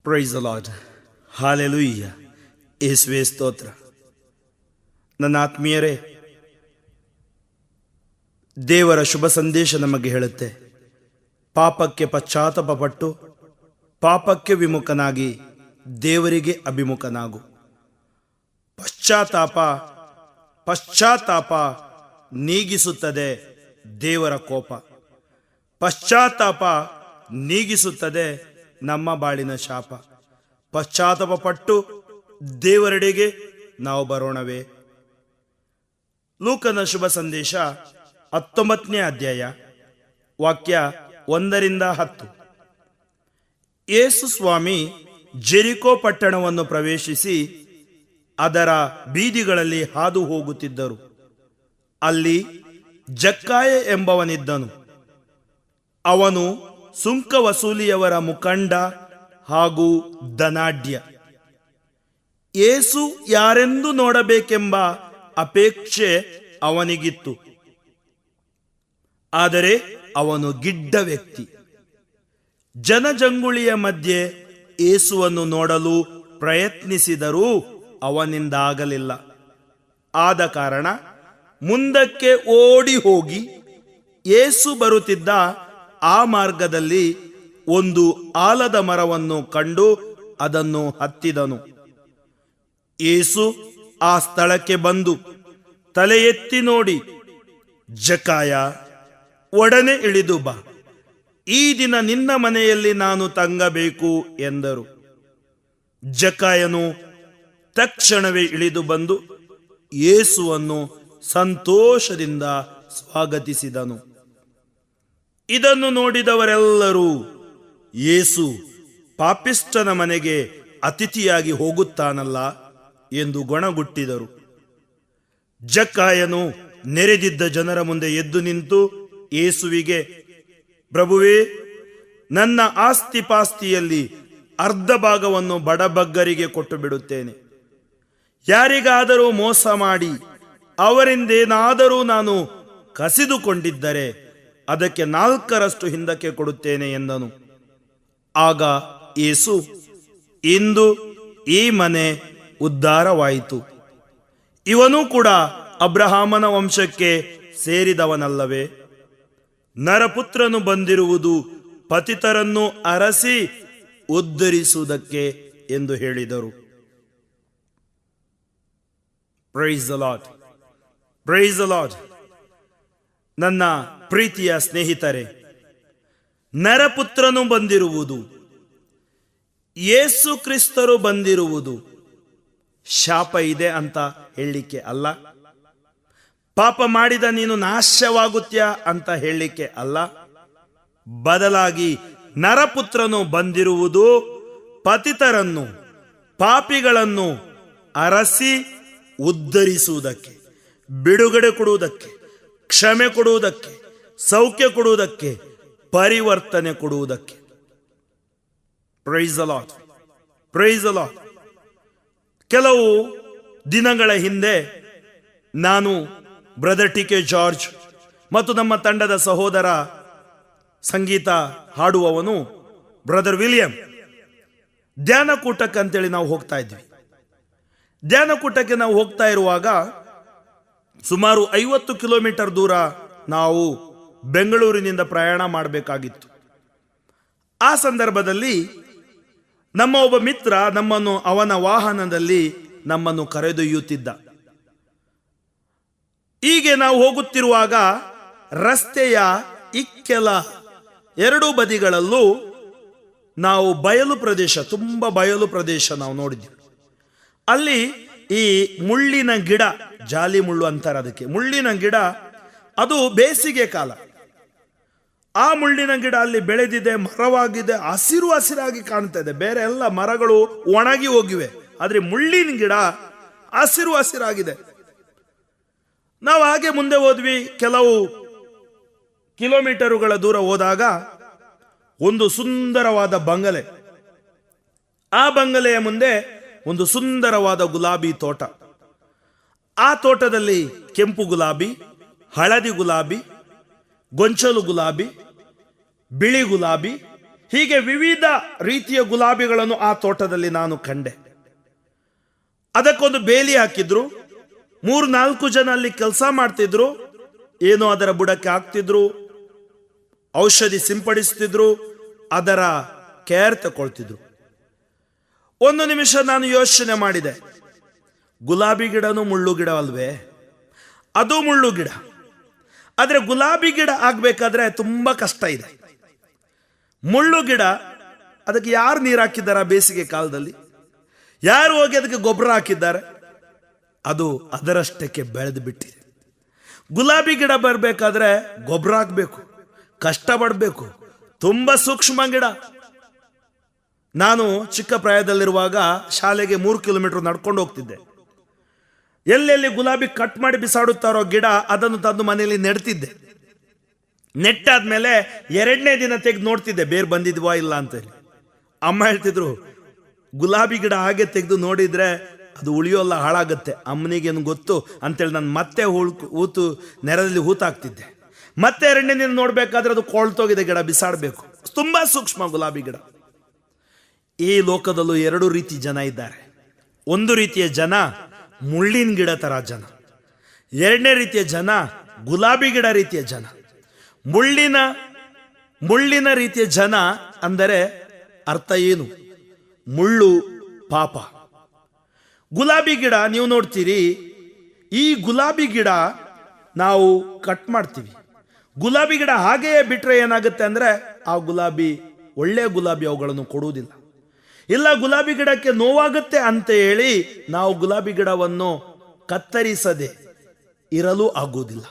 Praise the lord. Hallelujah. ಯೇಸುವೇ ಸ್ತೋತ್ರ. ನನ್ನ ಆತ್ಮೀಯರೇ, ದೇವರ ಶುಭ ಸಂದೇಶ ನಮಗೆ ಹೇಳುತ್ತೆ, ಪಾಪಕ್ಕೆ ಪಶ್ಚಾತ್ತಾಪಪಟ್ಟು ಪಾಪಕ್ಕೆ ವಿಮುಖನಾಗಿ ದೇವರಿಗೆ ಅಭಿಮುಖನಾಗು. ಪಶ್ಚಾತ್ತಾಪ ನೀಗಿಸುತ್ತದೆ ದೇವರ ಕೋಪ. ಪಶ್ಚಾತ್ತಾಪ ನೀಗಿಸುತ್ತದೆ ನಮ್ಮ ಬಾಳಿನ ಶಾಪ. ಪಶ್ಚಾತ್ತಾಪಪಟ್ಟು ದೇವರೆಡೆಗೆ ನಾವು ಬರೋಣವೇ? ಲೂಕನ ಶುಭ ಸಂದೇಶ 19ನೇ ಅಧ್ಯಾಯ ವಾಕ್ಯ 1-10. ಯೇಸು ಸ್ವಾಮಿ ಜೆರಿಕೋ ಪಟ್ಟಣವನ್ನು ಪ್ರವೇಶಿಸಿ ಅದರ ಬೀದಿಗಳಲ್ಲಿ ಹಾದು ಹೋಗುತ್ತಿದ್ದರು. ಅಲ್ಲಿ ಜಕ್ಕಾಯ ಎಂಬವನಿದ್ದನು. ಅವನು ಸುಂಕ ವಸೂಲಿಯವರ ಮುಖಂಡ ಹಾಗೂ ಧನಾಢ್ಯ. ಯೇಸು ಯಾರೆಂದು ನೋಡಬೇಕೆಂಬ ಅಪೇಕ್ಷೆ ಅವನಿಗಿತ್ತು. ಆದರೆ ಅವನು ಗಿಡ್ಡ ವ್ಯಕ್ತಿ. ಜನಜಂಗುಳಿಯ ಮಧ್ಯೆ ಯೇಸುವನ್ನು ನೋಡಲು ಪ್ರಯತ್ನಿಸಿದರೂ ಅವನಿಂದಾಗಲಿಲ್ಲ. ಆದ ಕಾರಣ ಮುಂದಕ್ಕೆ ಓಡಿ ಹೋಗಿ ಯೇಸು ಬರುತ್ತಿದ್ದ ಆ ಮಾರ್ಗದಲ್ಲಿ ಒಂದು ಆಲದ ಮರವನ್ನು ಕಂಡು ಅದನ್ನು ಹತ್ತಿದನು. ಯೇಸು ಆ ಸ್ಥಳಕ್ಕೆ ಬಂದು ತಲೆ ಎತ್ತಿ ನೋಡಿ, ಜಕ್ಕಾಯ, ಒಡನೆ ಇಳಿದು ಬಾ, ಈ ದಿನ ನಿನ್ನ ಮನೆಯಲ್ಲಿ ನಾನು ತಂಗಬೇಕು ಎಂದರು. ಜಕ್ಕಾಯನು ತಕ್ಷಣವೇ ಇಳಿದು ಬಂದು ಯೇಸುವನ್ನು ಸಂತೋಷದಿಂದ ಸ್ವಾಗತಿಸಿದನು. ಇದನ್ನು ನೋಡಿದವರೆಲ್ಲರೂ, ಯೇಸು ಪಾಪಿಷ್ಠನ ಮನೆಗೆ ಅತಿಥಿಯಾಗಿ ಹೋಗುತ್ತಾನಲ್ಲ ಎಂದು ಗೊಣಗುಟ್ಟಿದರು. ಜಕ್ಕಾಯನು ನೆರೆದಿದ್ದ ಜನರ ಮುಂದೆ ಎದ್ದು ನಿಂತು ಯೇಸುವಿಗೆ, ಪ್ರಭುವೇ, ನನ್ನ ಆಸ್ತಿಪಾಸ್ತಿಯಲ್ಲಿ ಅರ್ಧ ಭಾಗವನ್ನು ಬಡಬಗ್ಗರಿಗೆ ಕೊಟ್ಟು ಬಿಡುತ್ತೇನೆ. ಯಾರಿಗಾದರೂ ಮೋಸ ಮಾಡಿ ಅವರಿಂದೇನಾದರೂ ನಾನು ಕಸಿದುಕೊಂಡಿದ್ದರೆ ಅದಕ್ಕೆ 4ರಷ್ಟು ಹಿಂದಕ್ಕೆ ಕೊಡುತ್ತೇನೆ ಎಂದನು. ಆಗ ಯೇಸು, ಇಂದು ಈ ಮನೆ ಉದ್ಧಾರವಾಯಿತು. ಇವನೂ ಕೂಡ ಅಬ್ರಹಾಮನ ವಂಶಕ್ಕೆ ಸೇರಿದವನಲ್ಲವೇ? ನರಪುತ್ರನು ಬಂದಿರುವುದು ಪತಿತರನ್ನು ಅರಸಿ ಉದ್ಧರಿಸುವುದಕ್ಕೆ ಎಂದು ಹೇಳಿದರು. Praise the lord. Praise the lord. ನನ್ನ ಪ್ರೀತಿಯ ಸ್ನೇಹಿತರೆ, ನರಪುತ್ರನು ಬಂದಿರುವುದು, ಯೇಸು ಕ್ರಿಸ್ತರು ಬಂದಿರುವುದು ಶಾಪ ಇದೆ ಅಂತ ಹೇಳಲಿಕ್ಕೆ ಅಲ್ಲ. ಪಾಪ ಮಾಡಿದ ನೀನು ನಾಶವಾಗುತ್ತೀಯ ಅಂತ ಹೇಳಲಿಕ್ಕೆ ಅಲ್ಲ. ಬದಲಾಗಿ ನರಪುತ್ರನು ಬಂದಿರುವುದು ಪತಿತರನ್ನು, ಪಾಪಿಗಳನ್ನು ಅರಸಿ ಉದ್ಧರಿಸುವುದಕ್ಕೆ, ಬಿಡುಗಡೆ ಕೊಡುವುದಕ್ಕೆ, ಕ್ಷಮೆ ಕೊಡುವುದಕ್ಕೆ, ಸೌಖ್ಯ ಕೊಡುವುದಕ್ಕೆ, ಪರಿವರ್ತನೆ ಕೊಡುವುದಕ್ಕೆ. Praise the lord. Praise the lord. ಕೆಲವು ದಿನಗಳ ಹಿಂದೆ ನಾನು ಬ್ರದರ್ ಟಿ ಕೆ ಜಾರ್ಜ್ ಮತ್ತು ನಮ್ಮ ತಂಡದ ಸಹೋದರ ಸಂಗೀತ ಹಾಡುವವನು ಬ್ರದರ್ ವಿಲಿಯಂ ಧ್ಯಾನಕೂಟಕ್ಕೆ ಅಂತೇಳಿ ನಾವು ಹೋಗ್ತಾ ಇದ್ವಿ. ಧ್ಯಾನಕೂಟಕ್ಕೆ ನಾವು ಹೋಗ್ತಾ ಇರುವಾಗ ಸುಮಾರು 50 ಕಿಲೋಮೀಟರ್ ದೂರ ನಾವು ಬೆಂಗಳೂರಿನಿಂದ ಪ್ರಯಾಣ ಮಾಡಬೇಕಾಗಿತ್ತು. ಆ ಸಂದರ್ಭದಲ್ಲಿ ನಮ್ಮ ಒಬ್ಬ ಮಿತ್ರ ನಮ್ಮನ್ನು ಅವನ ವಾಹನದಲ್ಲಿ ನಮ್ಮನ್ನು ಕರೆದೊಯ್ಯುತ್ತಿದ್ದ. ಹೀಗೆ ನಾವು ಹೋಗುತ್ತಿರುವಾಗ ರಸ್ತೆಯ ಇಕ್ಕೆಲ ಎರಡೂ ಬದಿಗಳಲ್ಲೂ ನಾವು ಬಯಲು ಪ್ರದೇಶ, ತುಂಬ ಬಯಲು ಪ್ರದೇಶ ನಾವು ನೋಡಿದ್ವಿ. ಅಲ್ಲಿ ಈ ಮುಳ್ಳಿನ ಗಿಡ, ಜಾಲಿ ಮುಳ್ಳು ಅಂತಾರೆ ಅದಕ್ಕೆ, ಮುಳ್ಳಿನ ಗಿಡ, ಅದು ಬೇಸಿಗೆ ಕಾಲ. ಆ ಮುಳ್ಳಿನ ಗಿಡ ಅಲ್ಲಿ ಬೆಳೆದಿದೆ, ಮರವಾಗಿದೆ, ಹಸಿರು ಹಸಿರಾಗಿ ಕಾಣ್ತಾ ಇದೆ. ಬೇರೆ ಎಲ್ಲ ಮರಗಳು ಒಣಗಿ ಹೋಗಿವೆ, ಆದ್ರೆ ಮುಳ್ಳಿನ ಗಿಡ ಹಸಿರು ಹಸಿರಾಗಿದೆ. ನಾವು ಹಾಗೆ ಮುಂದೆ ಹೋದ್ವಿ. ಕೆಲವು ಕಿಲೋಮೀಟರುಗಳ ದೂರ ಹೋದಾಗ ಒಂದು ಸುಂದರವಾದ ಬಂಗಲೆ, ಆ ಬಂಗಲೆಯ ಮುಂದೆ ಒಂದು ಸುಂದರವಾದ ಗುಲಾಬಿ ತೋಟ. ಆ ತೋಟದಲ್ಲಿ ಕೆಂಪು ಗುಲಾಬಿ, ಹಳದಿ ಗುಲಾಬಿ, ಗೊಂಚಲು ಗುಲಾಬಿ, ಬಿಳಿ ಗುಲಾಬಿ ಹೀಗೆ ವಿವಿಧ ರೀತಿಯ ಗುಲಾಬಿಗಳನ್ನು ಆ ತೋಟದಲ್ಲಿ ನಾನು ಕಂಡೆ. ಅದಕ್ಕೊಂದು ಬೇಲಿ ಹಾಕಿದ್ರು. 3-4 ಜನ ಅಲ್ಲಿ ಕೆಲಸ ಮಾಡ್ತಿದ್ರು. ಏನೋ ಅದರ ಬುಡಕ್ಕೆ ಹಾಕ್ತಿದ್ರು, ಔಷಧಿ ಸಿಂಪಡಿಸ್ತಿದ್ರು, ಅದರ ಕೇರ್ ತಗೊಳ್ತಿದ್ರು. ಒಂದು ನಿಮಿಷ ನಾನು ಯೋಚನೆ ಮಾಡಿದೆ, ಗುಲಾಬಿ ಗಿಡನೂ ಮುಳ್ಳು ಗಿಡ ಅಲ್ವೇ? ಅದು ಮುಳ್ಳು ಗಿಡ. ಆದರೆ ಗುಲಾಬಿ ಗಿಡ ಆಗ್ಬೇಕಾದ್ರೆ ತುಂಬಾ ಕಷ್ಟ ಇದೆ. ಮುಳ್ಳು ಗಿಡ, ಅದಕ್ಕೆ ಯಾರು ನೀರು ಹಾಕಿದ್ದಾರೆ ಬೇಸಿಗೆ ಕಾಲದಲ್ಲಿ? ಯಾರು ಹೋಗಿ ಅದಕ್ಕೆ ಗೊಬ್ಬರ ಹಾಕಿದ್ದಾರೆ? ಅದು ಅದರಷ್ಟಕ್ಕೆ ಬೆಳೆದು ಬಿಟ್ಟಿದೆ. ಗುಲಾಬಿ ಗಿಡ ಬರಬೇಕಾದ್ರೆ ಗೊಬ್ಬರ ಹಾಕಬೇಕು, ಕಷ್ಟಪಡಬೇಕು, ತುಂಬಾ ಸೂಕ್ಷ್ಮ ಗಿಡ. ನಾನು ಚಿಕ್ಕ ಪ್ರಾಯದಲ್ಲಿರುವಾಗ ಶಾಲೆಗೆ 3 ಕಿಲೋಮೀಟರ್ ನಡ್ಕೊಂಡು ಹೋಗ್ತಿದ್ದೆ. ಎಲ್ಲೆಲ್ಲಿ ಗುಲಾಬಿ ಕಟ್ ಮಾಡಿ ಬಿಸಾಡುತ್ತಾರೋ ಗಿಡ, ಅದನ್ನು ತಂದು ಮನೆಯಲ್ಲಿ ನೆಡ್ತಿದ್ದೆ. ನೆಟ್ಟಾದ್ಮೇಲೆ 2ನೇ ದಿನ ತೆಗೆದು ನೋಡ್ತಿದ್ದೆ ಬೇರು ಬಂದಿದ್ವಾ ಇಲ್ಲ ಅಂತೇಳಿ. ಅಮ್ಮ ಹೇಳ್ತಿದ್ರು, ಗುಲಾಬಿ ಗಿಡ ಹಾಗೆ ತೆಗೆದು ನೋಡಿದ್ರೆ ಅದು ಉಳಿಯೋಲ್ಲ, ಹಾಳಾಗತ್ತೆ, ಅಮ್ಮನಿಗೇನು ಗೊತ್ತು ಅಂತೇಳಿ ನಾನು ಮತ್ತೆ ಹೂತು ನೆರದಲ್ಲಿ ಹೂತಾಕ್ತಿದ್ದೆ. ಮತ್ತೆ 2ನೇ ದಿನ ನೋಡ್ಬೇಕಾದ್ರೆ ಅದು ಕೊಳ್ತೋಗಿದೆ ಗಿಡ, ಬಿಸಾಡಬೇಕು. ತುಂಬಾ ಸೂಕ್ಷ್ಮ ಗುಲಾಬಿ ಗಿಡ. ಈ ಲೋಕದಲ್ಲೂ 2 ರೀತಿ ಜನ ಇದ್ದಾರೆ. ಒಂದು ರೀತಿಯ ಜನ ಮುಳ್ಳಿನ ಗಿಡ ತರ ಜನ, 2ನೇ ರೀತಿಯ ಜನ ಗುಲಾಬಿ ಗಿಡ ರೀತಿಯ ಜನ. ಮುಳ್ಳಿನ ರೀತಿಯ ಜನ ಅಂದರೆ ಅರ್ಥ ಏನು? ಮುಳ್ಳು ಪಾಪ. ಗುಲಾಬಿ ಗಿಡ ನೀವು ನೋಡ್ತೀರಿ, ಈ ಗುಲಾಬಿ ಗಿಡ ನಾವು ಕಟ್ ಮಾಡ್ತೀವಿ. ಗುಲಾಬಿ ಗಿಡ ಹಾಗೆಯೇ ಬಿಟ್ರೆ ಏನಾಗುತ್ತೆ ಅಂದ್ರೆ ಆ ಗುಲಾಬಿ, ಒಳ್ಳೆಯ ಗುಲಾಬಿ ಅವುಗಳನ್ನು ಕೊಡುವುದಿಲ್ಲ. ಇಲ್ಲ, ಗುಲಾಬಿ ಗಿಡಕ್ಕೆ ನೋವಾಗುತ್ತೆ ಅಂತ ಹೇಳಿ ನಾವು ಗುಲಾಬಿ ಗಿಡವನ್ನು ಕತ್ತರಿಸದೆ ಇರಲು ಆಗುವುದಿಲ್ಲ.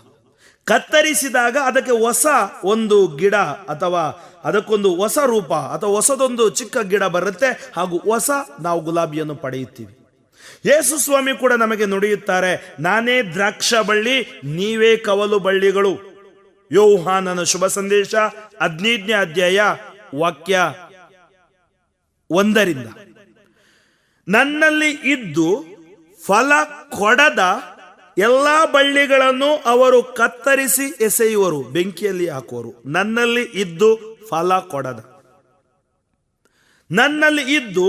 ಕತ್ತರಿಸಿದಾಗ ಅದಕ್ಕೆ ಹೊಸ ಒಂದು ಗಿಡ ಅಥವಾ ಅದಕ್ಕೊಂದು ಹೊಸ ರೂಪ ಅಥವಾ ಹೊಸದೊಂದು ಚಿಕ್ಕ ಗಿಡ ಬರುತ್ತೆ, ಹಾಗೂ ಹೊಸ ನಾವು ಗುಲಾಬಿಯನ್ನು ಪಡೆಯುತ್ತೀವಿ. ಯೇಸು ಸ್ವಾಮಿ ಕೂಡ ನಮಗೆ ನುಡಿಯುತ್ತಾರೆ, ನಾನೇ ದ್ರಾಕ್ಷ ಬಳ್ಳಿ, ನೀವೇ ಕವಲು ಬಳ್ಳಿಗಳು. ಯೋಹಾನನ ಶುಭ ಸಂದೇಶ 15ನೇ ಅಧ್ಯಾಯ ವಾಕ್ಯ 1. ನನ್ನಲ್ಲಿ ಇದ್ದು ಫಲ ಕೊಡದ ಎಲ್ಲಾ ಬಳ್ಳಿಗಳನ್ನು ಅವರು ಕತ್ತರಿಸಿ ಎಸೆಯುವರು, ಬೆಂಕಿಯಲ್ಲಿ ಹಾಕುವರು. ನನ್ನಲ್ಲಿ ಇದ್ದು ಫಲ ಕೊಡದ, ನನ್ನಲ್ಲಿ ಇದ್ದು